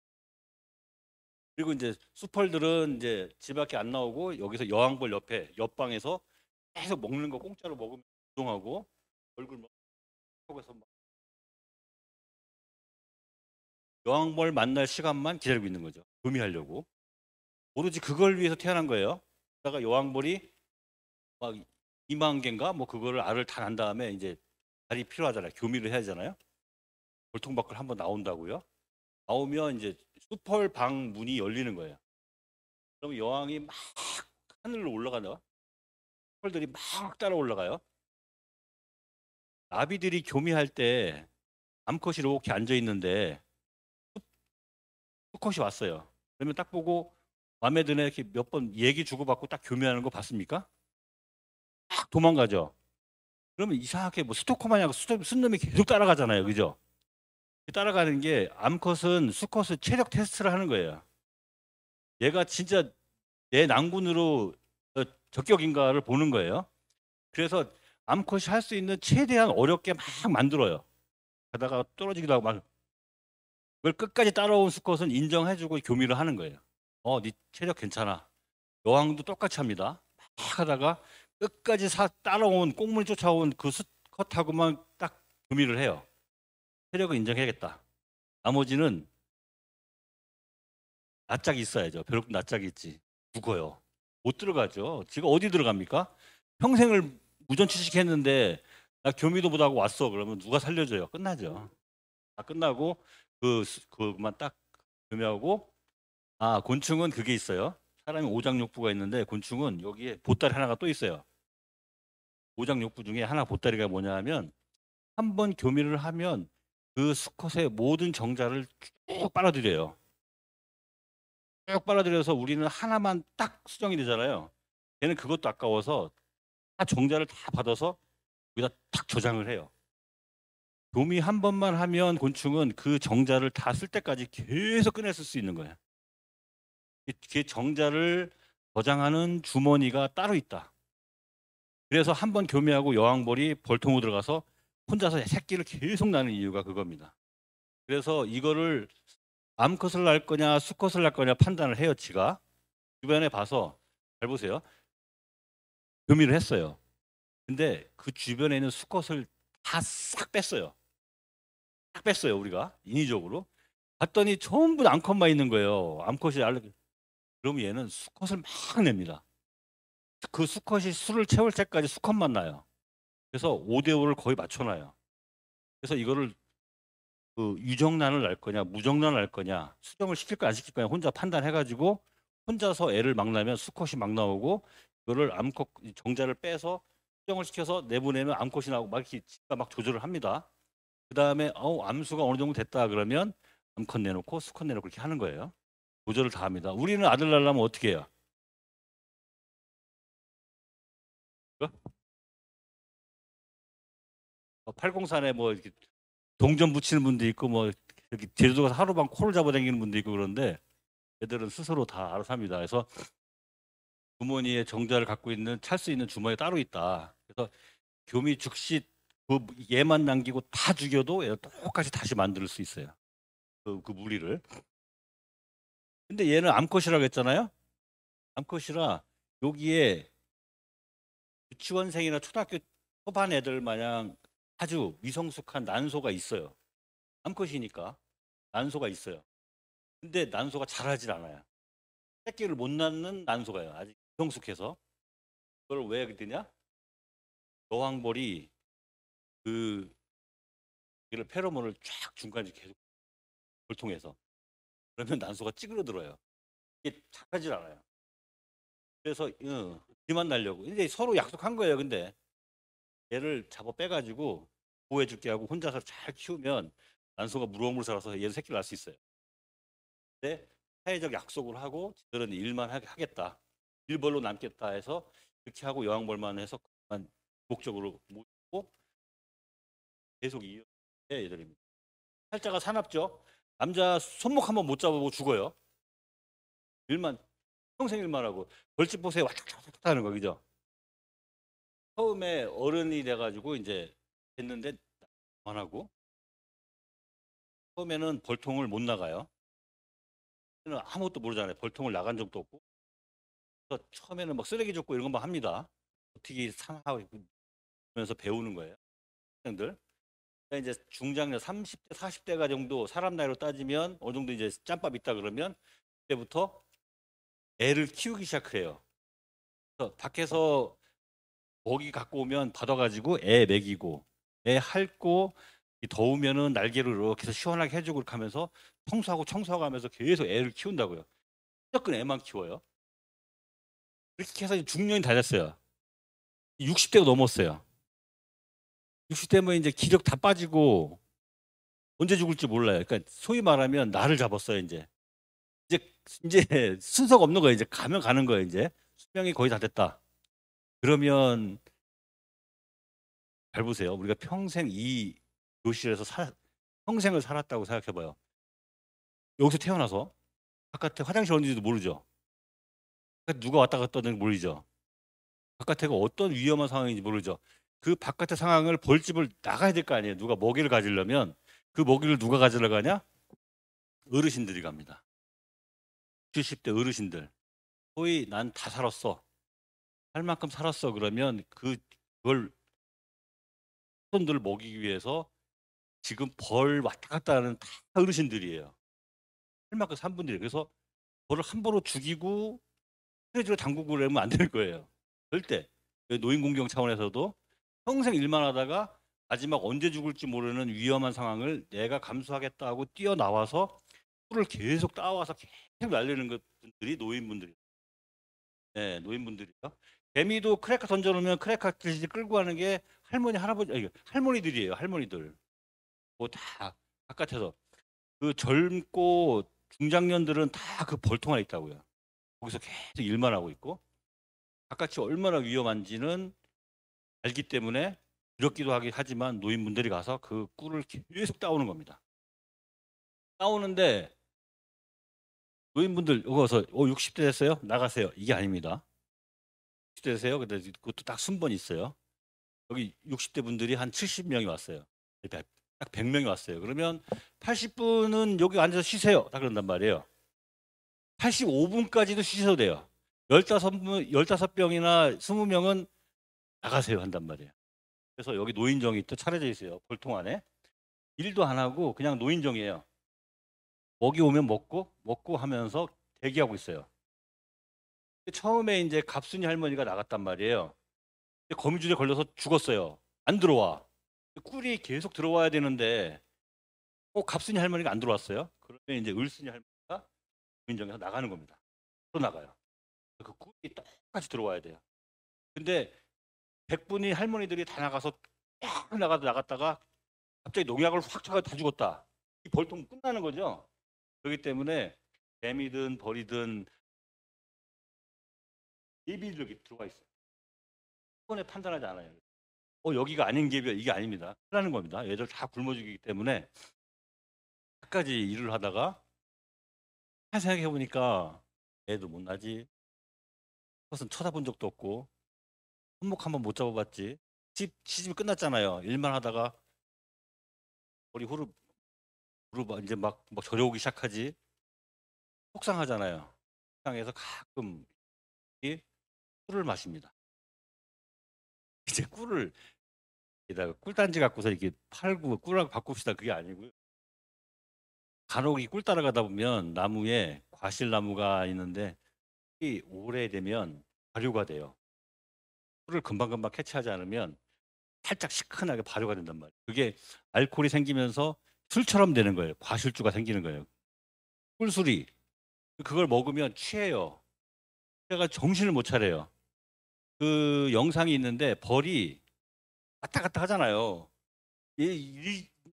그리고 이제 수펄들은 이제 집 밖에 안 나오고 여기서 여왕벌 옆에 옆방에서 계속 먹는 거 공짜로 먹으면 조종하고 얼굴 막 속에서 막 여왕벌 만날 시간만 기다리고 있는 거죠. 교미하려고. 오로지 그걸 위해서 태어난 거예요. 그러다가 여왕벌이 막 2만 개인가 뭐 그거를 알을 다 난 다음에 이제 알이 필요하잖아요. 교미를 해야 하잖아요. 볼통 밖을 한번 나온다고요. 나오면 이제 수펄방 문이 열리는 거예요. 그러면 여왕이 막 하늘로 올라가나? 수펄들이 막 따라 올라가요. 나비들이 교미할 때 암컷이 이렇게 앉아 있는데 수컷이 왔어요. 그러면 딱 보고 마음에 드네 이렇게 몇 번 얘기 주고받고 딱 교미하는 거 봤습니까? 딱 도망가죠. 그러면 이상하게 뭐 스토커 마냥 쓴 놈이 계속 따라가잖아요. 그죠? 따라가는 게 암컷은 수컷을 체력 테스트를 하는 거예요. 얘가 진짜 내 난군으로 적격인가를 보는 거예요. 그래서 암컷이 할 수 있는 최대한 어렵게 막 만들어요. 가다가 떨어지기도 하고 막 그걸 끝까지 따라온 수컷은 인정해주고 교미를 하는 거예요. 네 체력 괜찮아. 여왕도 똑같이 합니다. 막 하다가 끝까지 따라온 꽁무니 쫓아온 그 수컷하고만 딱 교미를 해요. 체력을 인정해야겠다. 나머지는 낯짝이 있어야죠. 벼룩 낯짝이 있지. 죽어요. 못 들어가죠. 지가 어디 들어갑니까? 평생을 무전취식 했는데 나 교미도 못하고 왔어. 그러면 누가 살려줘요? 끝나죠. 다 끝나고 그만 딱 교미하고 곤충은 그게 있어요. 사람이 오장육부가 있는데 곤충은 여기에 보따리 하나가 또 있어요. 오장육부 중에 하나 보따리가 뭐냐 하면 한 번 교미를 하면 그 수컷의 모든 정자를 쭉 빨아들여요. 쭉 빨아들여서 우리는 하나만 딱 수정이 되잖아요. 걔는 그것도 아까워서 다 정자를 다 받아서 여기다 딱 저장을 해요. 교미 한 번만 하면 곤충은 그 정자를 다 쓸 때까지 계속 꺼내 쓸 수 있는 거예요. 그 정자를 저장하는 주머니가 따로 있다. 그래서 한 번 교미하고 여왕벌이 벌통으로 들어가서 혼자서 새끼를 계속 낳는 이유가 그겁니다. 그래서 이거를 암컷을 낳을 거냐 수컷을 낳을 거냐 판단을 해요. 지가 주변에 봐서 잘 보세요. 교미를 했어요. 근데 그 주변에 있는 수컷을 다 싹 뺐어요. 싹 뺐어요. 우리가 인위적으로 봤더니 전부 암컷만 있는 거예요. 암컷이 그러면 얘는 수컷을 막 냅니다. 그 수컷이 술을 채울 때까지 수컷만 나요. 그래서 5대5를 거의 맞춰놔요. 그래서 이거를 유정란을 낳을 거냐 무정란을 낳을 거냐 수정을 시킬 거냐 안 시킬 거냐 혼자 판단해가지고 혼자서 애를 막 낳으면 수컷이 막 나오고 이거를 암컷 정자를 빼서 수정을 시켜서 내보내면 암컷이 나오고 막 이렇게 지가 막 조절을 합니다. 그 다음에 암수가 어느 정도 됐다 그러면 암컷 내놓고 수컷 내놓고 그렇게 하는 거예요. 조절을 다 합니다. 우리는 아들 낳으려면 어떻게 해요? 804에 뭐 이렇게 동전 붙이는 분도 있고 뭐 이렇게 제주도 가서 하루방 코를 잡아당기는 분도 있고 그런데 애들은 스스로 다 알아서 합니다. 그래서 주머니에 정자를 갖고 있는 찰 수 있는 주머니가 따로 있다. 그래서 교미 즉시 그 얘만 남기고 다 죽여도 얘가 똑같이 다시 만들 수 있어요. 그 무리를. 근데 얘는 암컷이라고 했잖아요. 암컷이라 여기에 유치원생이나 초등학교 초반 애들 마냥 아주 미성숙한 난소가 있어요. 암컷이니까 난소가 있어요. 근데 난소가 자라질 않아요. 새끼를 못 낳는 난소가요. 아직 미성숙해서. 그걸 왜 그러냐? 여왕벌이 그 이를 페로몬을 쫙 중간에 계속 볼통해서 그러면 난소가 찌그러들어요. 이게 착하질 않아요. 그래서 뒤만 날려고 이제 서로 약속한 거예요. 근데 얘를 잡아 빼가지고 보호해줄게 하고 혼자서 잘 키우면 난소가 무럭무럭 자라서 얘도 새끼를 낳을 수 있어요. 근데 사회적 약속을 하고 저들은 일만 하겠다. 일벌로 남겠다 해서 이렇게 하고 여왕벌만 해서 그만 목적으로 모시고 계속 이어서 얘들입니다. 팔자가 사납죠. 남자 손목 한번 못 잡아보고 죽어요. 일만 평생 일만 하고 벌집 보세요 왔다 갔다 하는 거 그죠? 처음에 어른이 돼가지고 이제 됐는데 안 하고 처음에는 벌통을 못 나가요. 아무것도 모르잖아요. 벌통을 나간 적도 없고. 그래서 처음에는 막 쓰레기 줍고 이런 것만 합니다. 어떻게 하면서 배우는 거예요. 학생들. 그러니까 이제 중장년 30대, 40대가 정도 사람 나이로 따지면 어느 정도 이제 짬밥 있다 그러면 그때부터 애를 키우기 시작해요. 그래서 밖에서 먹이 갖고 오면 받아가지고 애 먹이고 애 핥고 더우면은 날개로 이렇게 해서 시원하게 해주고 이렇게 하면서 청소하고 하면서 계속 애를 키운다고요. 무조건 애만 키워요. 그렇게 해서 중년이 다 됐어요. 60대가 넘었어요. 60대면 이제 기력 다 빠지고 언제 죽을지 몰라요. 그러니까 소위 말하면 나를 잡았어요, 이제. 이제 순서가 없는 거예요. 이제 가면 가는 거예요, 이제. 수명이 거의 다 됐다. 그러면 잘 보세요. 우리가 평생 이 교실에서 평생을 살았다고 생각해 봐요. 여기서 태어나서 바깥에 화장실 어딘지도 모르죠. 누가 왔다 갔다 하는지 모르죠. 바깥에가 어떤 위험한 상황인지 모르죠. 그 바깥의 상황을 벌집을 나가야 될 거 아니에요. 누가 먹이를 가지려면 그 먹이를 누가 가지러 가냐? 어르신들이 갑니다. 70대 어르신들. 소위 난 다 살았어. 할 만큼 살았어. 그러면 그걸 손들을 먹이기 위해서 지금 벌 왔다 갔다 하는 다 어르신들이에요. 할 만큼 산 분들이. 그래서 벌을 함부로 죽이고 스트레스로 당구고 그러면 안 되는 거예요. 절대. 노인공경 차원에서도 평생 일만 하다가 마지막 언제 죽을지 모르는 위험한 상황을 내가 감수하겠다고 뛰어나와서 풀을 계속 따와서 계속 날리는 것들이 노인분들이에요. 네, 노인분들이요. 개미도 크래커 던져놓으면 크래커 들지 끌고 가는 게 할머니, 할아버지, 아니, 할머니들이에요. 할머니들. 뭐 다 바깥에서. 그 젊고 중장년들은 다 그 벌통 안에 있다고요. 거기서 계속 일만 하고 있고. 바깥이 얼마나 위험한지는 알기 때문에 두렵기도 하지만 노인분들이 가서 그 꿀을 계속 따오는 겁니다. 따오는데 노인분들 여기서 60대 됐어요? 나가세요. 이게 아닙니다. 60대 되세요? 근데 그것도 딱 순번이 있어요. 여기 60대 분들이 한 70명이 왔어요. 딱 100명이 왔어요. 그러면 80분은 여기 앉아서 쉬세요. 다 그런단 말이에요. 85분까지도 쉬셔도 돼요. 15병이나 20명은 나가세요 한단 말이에요. 그래서 여기 노인정이 또 차려져 있어요. 볼통 안에. 일도 안 하고 그냥 노인정이에요. 먹이 오면 먹고 하면서 대기하고 있어요. 처음에 이제 갑순이 할머니가 나갔단 말이에요. 거미줄에 걸려서 죽었어요. 안 들어와. 꿀이 계속 들어와야 되는데 갑순이 할머니가 안 들어왔어요. 그러면 이제 을순이 할머니가 노인정에서 나가는 겁니다. 또 나가요. 그 꿀이 똑같이 들어와야 돼요. 근데 100분이 할머니들이 다 나가서 쫙 나갔다가 갑자기 농약을 확 쳐서 다 죽었다. 이 벌통 끝나는 거죠. 그렇기 때문에 뱀이든 벌이든 예비력이 들어가 있어요. 한 번에 판단하지 않아요. 여기가 아닌 게 이게 아닙니다. 하는 겁니다. 얘들 다 굶어 죽이기 때문에 끝까지 일을 하다가 생각해 보니까 애도 못 나지. 그것은 쳐다본 적도 없고 손목 한번 못 잡아봤지. 시집이 끝났잖아요. 일만 하다가 머리 후루룩 이제 막 저려오기 시작하지. 속상하잖아요. 속상해서 가끔 이 꿀을 마십니다. 이제 꿀을 게다가 꿀단지 갖고서 이렇게 팔고 꿀하고 바꿉시다 그게 아니고요. 간혹 이 꿀 따라가다 보면 나무에 과실나무가 있는데 이 오래되면 발효가 돼요. 꿀을 금방금방 캐치하지 않으면 살짝 시큰하게 발효가 된단 말이에요. 그게 알코올이 생기면서 술처럼 되는 거예요. 과실주가 생기는 거예요. 꿀술이. 그걸 먹으면 취해요. 제가 정신을 못 차려요. 그 영상이 있는데 벌이 왔다 갔다 하잖아요.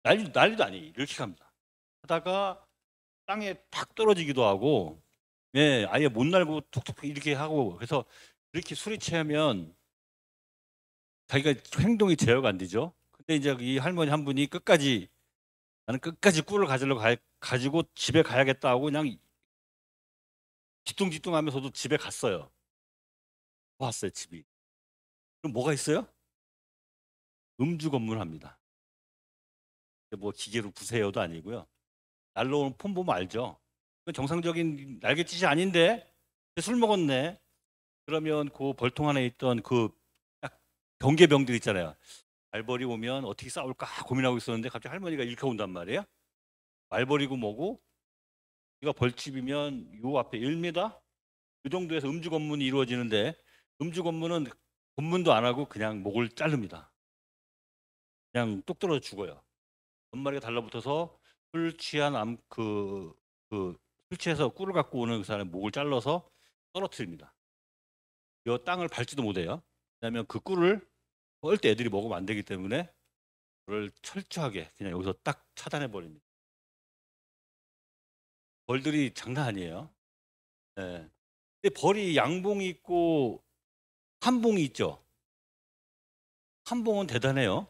난리도 아니에요. 이렇게 갑니다. 하다가 땅에 탁 떨어지기도 하고, 예, 아예 못 날고 툭툭 이렇게 하고, 그래서 이렇게 술이 취하면 자기가 행동이 제어가 안 되죠. 근데 이제 이 할머니 한 분이 나는 끝까지 꿀을 가지고 집에 가야겠다 하고 그냥 뒤뚱뒤뚱 하면서도 집에 갔어요. 왔어요, 집이. 그럼 뭐가 있어요? 음주 검문을 합니다. 뭐 기계로 부세요도 아니고요. 날라오는 폰 보면 알죠. 그건 정상적인 날갯짓이 아닌데 술 먹었네. 그러면 그 벌통 안에 있던 그 딱 경계병들 있잖아요. 말벌이 오면 어떻게 싸울까 고민하고 있었는데 갑자기 할머니가 일켜 온단 말이에요. 말벌이고 뭐고 이가 벌집이면 요 앞에 1m 이 정도에서 음주 검문이 이루어지는데 음주 검문은 검문도 안 하고 그냥 목을 자릅니다. 그냥 뚝 떨어져 죽어요. 몇 마리가 달라붙어서 술 취한 술 취해서 꿀을 갖고 오는 그 사람의 목을 잘라서 떨어뜨립니다. 이 땅을 밟지도 못해요. 왜냐하면 그 꿀을 절대 애들이 먹으면 안 되기 때문에 그걸 철저하게 그냥 여기서 딱 차단해 버립니다. 벌들이 장난 아니에요. 네. 근데 벌이 양봉이 있고 한봉이 있죠. 한봉은 대단해요.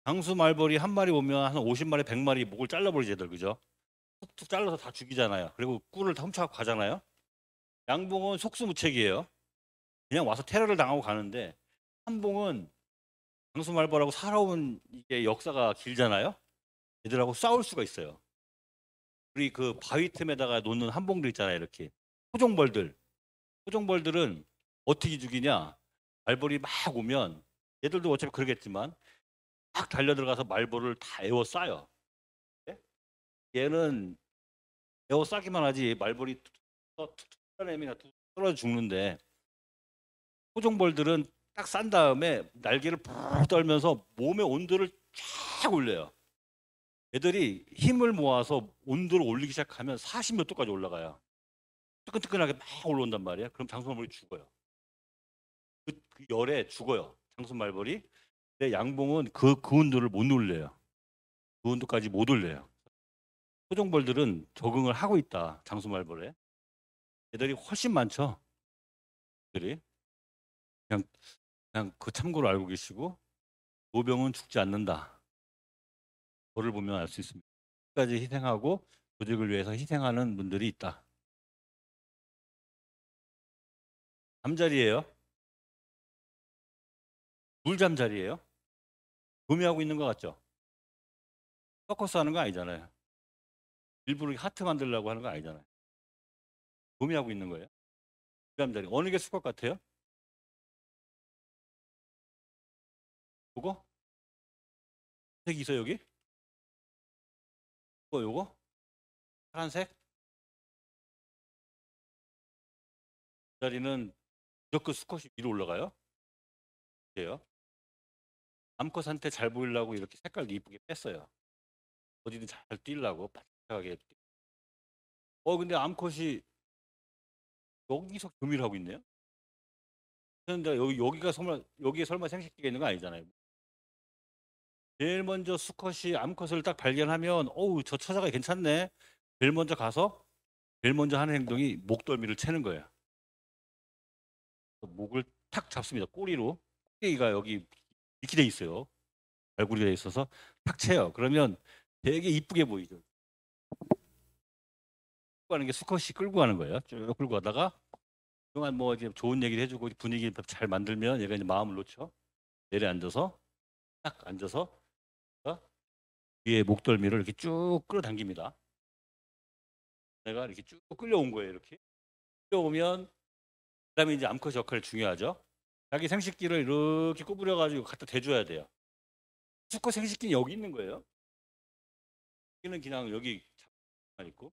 장수 말벌이 한 마리 오면 한 50마리, 100마리 목을 잘라버리지 애들 그죠? 툭툭 잘라서 다 죽이잖아요. 그리고 꿀을 다 훔쳐갖고 가잖아요. 양봉은 속수무책이에요. 그냥 와서 테러를 당하고 가는데 한봉은 장수 말벌하고 살아온 이게 역사가 길잖아요. 얘들하고 싸울 수가 있어요. 우리 그 바위 틈에다가 놓는 한봉들 있잖아요. 이렇게 토종벌들. 토종벌들은 어떻게 죽이냐? 말벌이 막 오면 얘들도 어차피 그러겠지만 막 달려 들어가서 말벌을 다 에워싸요. 네? 얘는 에워싸기만 하지 말벌이 툭툭 떨어져 죽는데 토종벌들은 딱 싼 다음에 날개를 푹 떨면서 몸의 온도를 쫙 올려요. 애들이 힘을 모아서 온도를 올리기 시작하면 40 몇 도까지 올라가요. 뜨끈뜨끈하게 막 올라온단 말이야. 그럼 장수말벌이 죽어요. 그 열에 죽어요. 장수말벌이. 근데 양봉은 그 온도를 못 올려요. 그 온도까지 못 올려요. 토종벌들은 적응을 하고 있다. 장수말벌에. 애들이 훨씬 많죠. 애들이. 그냥 그 참고로 알고 계시고 노병은 죽지 않는다. 그거를 보면 알 수 있습니다. 끝까지 희생하고 조직을 위해서 희생하는 분들이 있다. 잠자리예요. 물잠자리예요. 구매하고 있는 것 같죠? 서커스 하는 거 아니잖아요. 일부러 하트 만들려고 하는 거 아니잖아요. 구매하고 있는 거예요. 물잠자리. 어느 게 수컷 같아요? 요거? 색이 있어 여기? 요거? 파란색? 자리는 무조건 수컷이 위로 올라가요? 그래요? 암컷한테 잘 보이려고 이렇게 색깔 이쁘게 뺐어요. 어디든 잘 뛰려고 반짝하게. 근데 암컷이 여기서 교미를 하고 있네요. 그런데 여기에 설마 생식기가 있는 거 아니잖아요. 제일 먼저 수컷이 암컷을 딱 발견하면 어우 저 처자가 괜찮네. 제일 먼저 가서 제일 먼저 하는 행동이 목덜미를 채는 거예요. 목을 탁 잡습니다. 꼬리로. 꼬리가 여기 이렇게 돼 있어요. 발굴이 돼 있어서 탁 채요. 그러면 되게 이쁘게 보이죠. 끌고 가는 게 수컷이 끌고 가는 거예요. 쭉 끌고 가다가 그동안 뭐 이제 좋은 얘기를 해주고 분위기 잘 만들면 얘가 이제 마음을 놓죠. 내려앉아서 딱 앉아서 위에 목덜미를 이렇게 쭉 끌어당깁니다. 내가 이렇게 쭉 끌려온 거예요. 이렇게 끌려오면 그다음에 이제 암컷 역할이 중요하죠. 자기 생식기를 이렇게 구부려 가지고 갖다 대줘야 돼요. 수컷 생식기는 여기 있는 거예요. 여기는 그냥 여기 잠깐 있고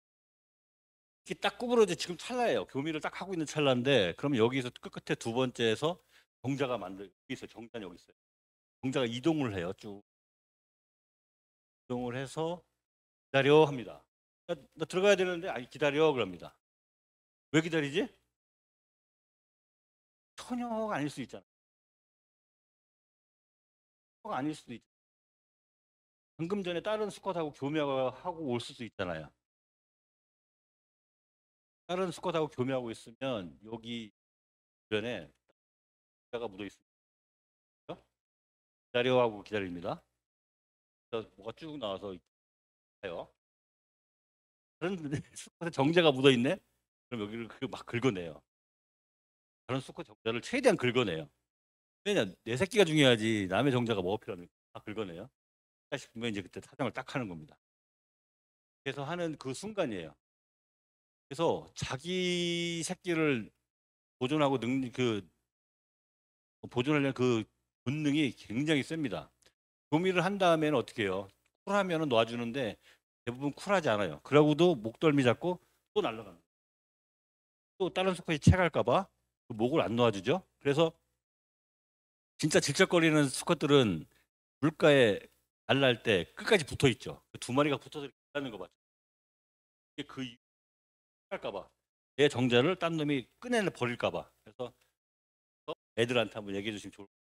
이렇게 딱 구부러져 지금 찰나예요. 교미를 딱 하고 있는 찰나인데 그러면 여기서 끝에 두 번째에서 정자가 여기 있어요. 정자는 여기 있어요. 정자가 이동을 해요. 쭉 이동을 해서 기다려 합니다. 나 들어가야 되는데 아니 기다려 그럽니다. 왜 기다리지? 처녀가 아닐 수 있잖아. 처녀가 아닐 수도 있. 방금 전에 다른 수컷하고 교미하고 올 수도 있잖아요. 다른 수컷하고 교미하고 있으면 여기 주변에 자가 묻어 있습니다. 기다려 하고 기다립니다. 그래서 뭐가 쭉 나와서 해요. 다른 수컷에 정자가 묻어 있네. 그럼 여기를 막 긁어내요. 다른 수컷 정자를 최대한 긁어내요. 왜냐 내 새끼가 중요하지 남의 정자가 뭐가 필요합니까? 아 긁어내요. 싶으면 이제 그때 사정을 딱 하는 겁니다. 그래서 하는 그 순간이에요. 그래서 자기 새끼를 보존하고 보존하려는 그 본능이 굉장히 셉니다. 교미를 한 다음에는 어떻게 해요? 쿨하면은 놔주는데 대부분 쿨하지 않아요. 그러고도 목덜미 잡고 또 날아갑니다. 또 다른 수컷이 채갈까봐 그 목을 안 놓아주죠. 그래서 진짜 질척거리는 수컷들은 물가에 날랄 때 끝까지 붙어 있죠. 그 두 마리가 붙어서 이렇게 하는 거 봤죠. 이게 그 이유 할까봐 내 정자를 딴 놈이 꺼내 버릴까봐. 그래서 애들한테 한번 얘기해 주시면 좋을 것 같아요.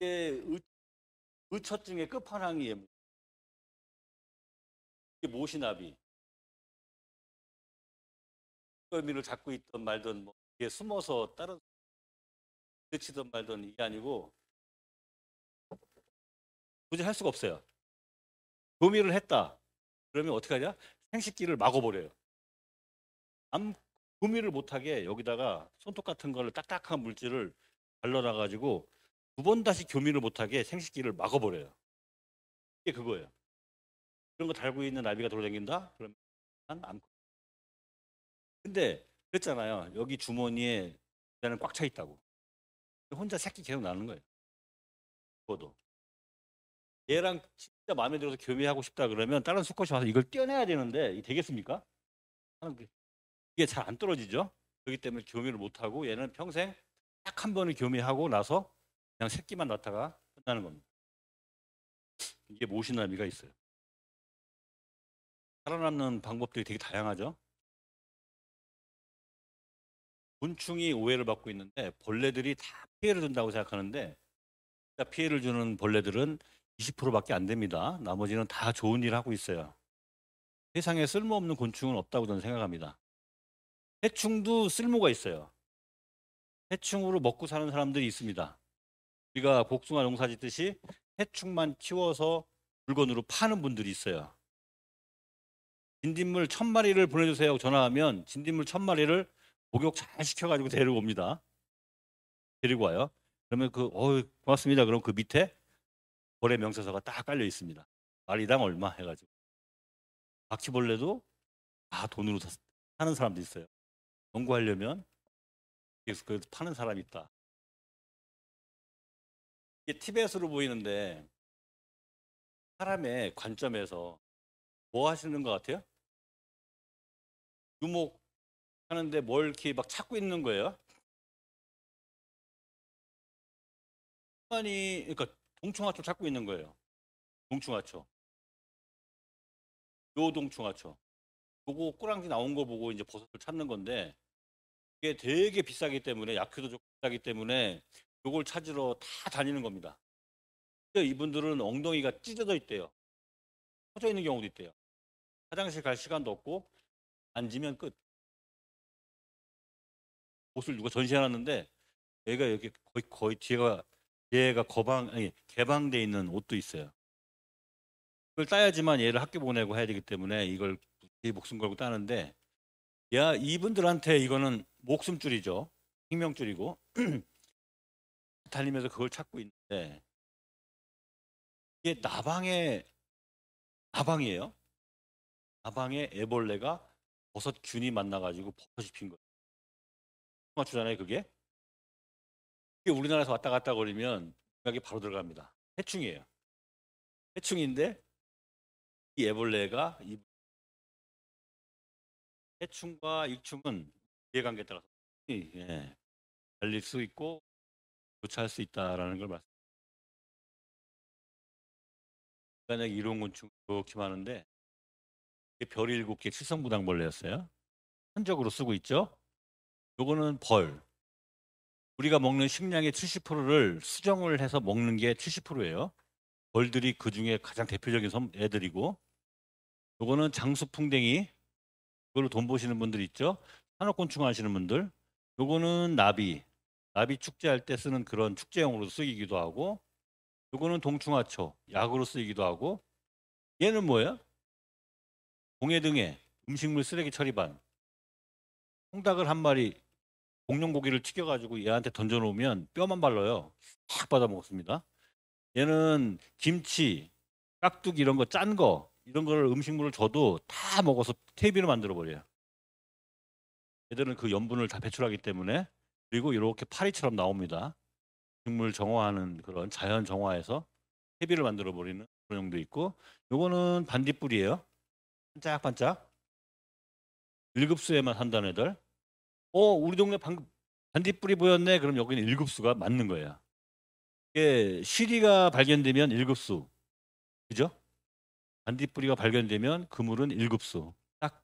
이게 의처증의 끝판왕이에요. 이게 모시나비. 의미를 잡고 있던 말던 뭐 이게 숨어서 다른 치던 말던 이게 아니고 도저히 할 수가 없어요. 교미를 했다. 그러면 어떻게 하냐? 생식기를 막아버려요. 암 교미를 못하게 여기다가 손톱 같은 거를 딱딱한 물질을 발라놔가지고 두 번 다시 교미를 못하게 생식기를 막아버려요. 이게 그거예요. 그런 거 달고 있는 나비가 돌아다닌다? 그러면 암. 근데 그랬잖아요. 여기 주머니에 나는 꽉 차 있다고. 혼자 새끼 계속 나는 거예요. 그거도. 얘랑 진짜 마음에 들어서 교미하고 싶다 그러면 다른 수컷이 와서 이걸 떼어내야 되는데 이게 되겠습니까? 이게 잘 안 떨어지죠. 그렇기 때문에 교미를 못하고 얘는 평생 딱 한 번을 교미하고 나서 그냥 새끼만 낳다가 끝나는 겁니다. 이게 모시나미가 있어요. 살아남는 방법들이 되게 다양하죠. 곤충이 오해를 받고 있는데 벌레들이 다 피해를 준다고 생각하는데 피해를 주는 벌레들은 20%밖에 안 됩니다. 나머지는 다 좋은 일 하고 있어요. 세상에 쓸모없는 곤충은 없다고 저는 생각합니다. 해충도 쓸모가 있어요. 해충으로 먹고 사는 사람들이 있습니다. 우리가 복숭아 농사 짓듯이 해충만 키워서 물건으로 파는 분들이 있어요. 진딧물 1000마리를 보내주세요. 전화하면 진딧물 1000마리를 목욕 잘 시켜가지고 데리고 옵니다. 데리고 와요. 그러면 고맙습니다. 그럼 그 밑에 거래 명세서가 딱 깔려 있습니다. 마리당 얼마 해가지고. 바퀴벌레도 다 돈으로 사는 사람도 있어요. 연구하려면 계속 그 파는 사람이 있다. 이게 티벳으로 보이는데 사람의 관점에서 뭐 하시는 것 같아요? 유목 하는데 뭘 이렇게 막 찾고 있는 거예요? 그러니까 동충하초 찾고 있는 거예요. 동충하초. 요동충하초. 요거 꾸랑지 나온 거 보고 이제 버섯을 찾는 건데 이게 되게 비싸기 때문에 약효도 좋고 비싸기 때문에 요걸 찾으러 다 다니는 겁니다. 근데 이분들은 엉덩이가 찢어져 있대요. 터져 있는 경우도 있대요. 화장실 갈 시간도 없고 앉으면 끝. 옷을 누가 전시해놨는데 얘가 여기 거의 뒤가 얘가 개방돼 있는 옷도 있어요. 그걸 따야지만 얘를 학교 보내고 해야 되기 때문에 이걸 목숨 걸고 따는데 야 이분들한테 이거는 목숨줄이죠. 생명줄이고 달리면서 그걸 찾고 있는데 이게 나방이에요. 나방에 애벌레가 버섯균이 만나가지고 버섯이 핀 거예요. 맞추잖아요 그게. 이게 우리나라에서 왔다 갔다 거리면 생각이 바로 들어갑니다. 해충이에요. 해충인데 이 애벌레가 이 해충과 익충은 이해관계에 따라서 달릴 수 있고 교차할 수 있다라는 걸 말씀. 인간의 이론곤충 그렇게 많은데 별이 7개 칠성부당벌레였어요. 현적으로 쓰고 있죠. 요거는 벌. 우리가 먹는 식량의 70%를 수정을 해서 먹는 게 70%예요. 벌들이 그 중에 가장 대표적인 애들이고 요거는 장수풍뎅이. 그걸로 돈 버시는 분들 있죠. 산업곤충 하시는 분들. 요거는 나비. 나비 축제할 때 쓰는 그런 축제용으로 쓰이기도 하고 요거는 동충하초. 약으로 쓰이기도 하고 얘는 뭐예요? 동해등에 음식물 쓰레기 처리반. 홍닭을 한 마리 공룡 고기를 튀겨가지고 얘한테 던져놓으면 뼈만 발라요. 싹 받아 먹습니다. 얘는 김치, 깍두기 이런 거 짠 거 이런 거를 음식물을 줘도 다 먹어서 퇴비로 만들어 버려요. 얘들은 그 염분을 다 배출하기 때문에. 그리고 이렇게 파리처럼 나옵니다. 식물 정화하는 그런 자연 정화에서 퇴비를 만들어 버리는 그런 용도 있고, 요거는 반딧불이에요. 반짝반짝. 1급수에만 산다는 애들. 우리 동네 방금 반딧불이 보였네. 그럼 여기는 1급수가 맞는 거예요. 이게 쉬리가 발견되면 1급수. 그죠? 반딧불이가 발견되면 그물은 1급수. 딱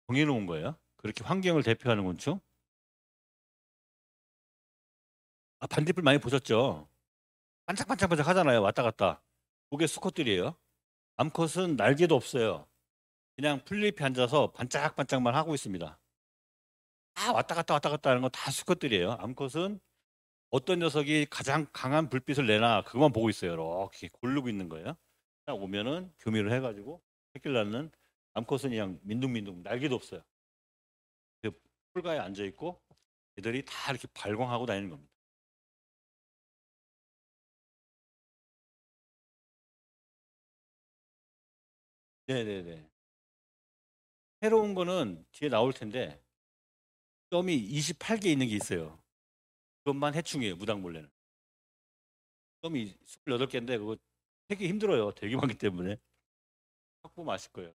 정해놓은 거예요. 그렇게 환경을 대표하는 곤충. 반딧불 많이 보셨죠? 반짝반짝반짝 하잖아요. 왔다 갔다. 그게 수컷들이에요. 암컷은 날개도 없어요. 그냥 풀잎에 앉아서 반짝반짝만 하고 있습니다. 다 왔다 갔다 하는 건 다 수컷들이에요. 암컷은 어떤 녀석이 가장 강한 불빛을 내나 그것만 보고 있어요. 이렇게 고르고 있는 거예요. 딱 오면은 교미를 해가지고 새끼를 낳는. 암컷은 그냥 민둥민둥 날개도 없어요. 그 풀가에 앉아 있고 애들이 다 이렇게 발광하고 다니는 겁니다. 네네네. 새로운 거는 뒤에 나올 텐데 점이 28개 있는 게 있어요. 그것만 해충이에요. 무당벌레는. 점이 28개인데 그거 되게 힘들어요. 되게 많기 때문에. 확보면 아실 거예요.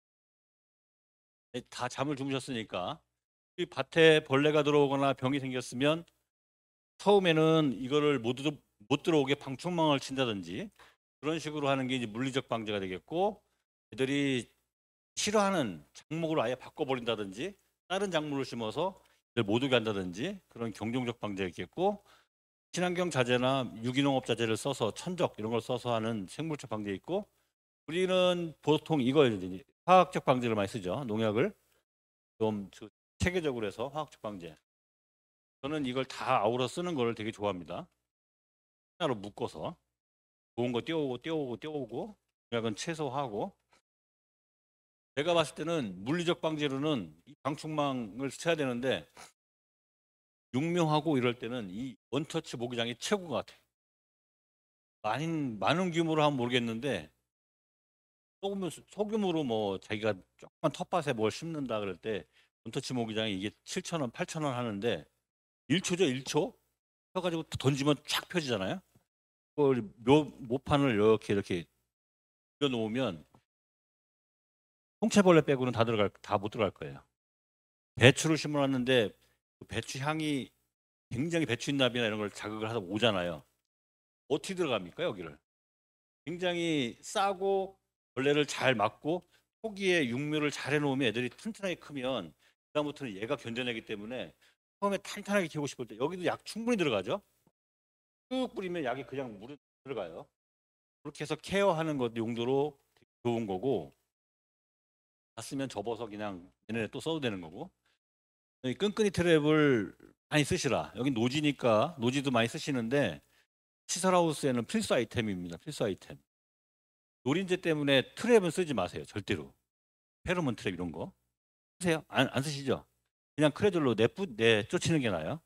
다 잠을 주무셨으니까. 이 밭에 벌레가 들어오거나 병이 생겼으면 처음에는 이거를 못 들어오게 방충망을 친다든지 그런 식으로 하는 게 이제 물리적 방제가 되겠고, 애들이 싫어하는 작목을 아예 바꿔버린다든지 다른 작물을 심어서 애들 못 오게 한다든지 그런 경종적 방제가 있겠고, 친환경 자재나 유기농업 자재를 써서 천적 이런 걸 써서 하는 생물적 방제 있고, 우리는 보통 이걸 이제 화학적 방제를 많이 쓰죠. 농약을 좀 체계적으로 해서 화학적 방제. 저는 이걸 다 아우러 쓰는 걸 되게 좋아합니다. 하나로 묶어서 좋은 거 띄워오고 농약은 최소화하고. 제가 봤을 때는 물리적 방제로는 이 방충망을 쳐야 되는데 육묘하고 이럴 때는 이 원터치 모기장이 최고인 것 같아요. 많은 규모로 하면 모르겠는데 소규모로 뭐 자기가 조그만 텃밭에 뭘 심는다 그럴 때 원터치 모기장이 이게 7,000원, 8,000원 하는데 1초죠, 1초? 펴가지고 던지면 쫙 펴지잖아요. 그걸 모판을 이렇게 놓으면 홍채벌레 빼고는 다 못 들어갈 거예요. 배추를 심어놨는데 그 배추 향이 굉장히 배추잎이나 이런 걸 자극을 하다 오잖아요. 어떻게 들어갑니까 여기를? 굉장히 싸고 벌레를 잘 막고 초기에 육묘를 잘 해놓으면 애들이 튼튼하게 크면 그다음부터는 얘가 견뎌내기 때문에 처음에 탄탄하게 키우고 싶을 때 여기도 약 충분히 들어가죠. 쭉 뿌리면 약이 그냥 물에 들어가요. 그렇게 해서 케어하는 것 용도로 되게 좋은 거고, 다 쓰면 접어서 그냥 얘네 또 써도 되는 거고. 여기 끈끈이 트랩을 많이 쓰시라. 여기 노지니까 노지도 많이 쓰시는데 시설하우스에는 필수 아이템입니다. 필수 아이템. 노린재 때문에 트랩은 쓰지 마세요. 절대로. 페로몬 트랩 이런 거 쓰세요? 안 쓰시죠? 그냥 크레들로 내 쫓치는 게 나아요.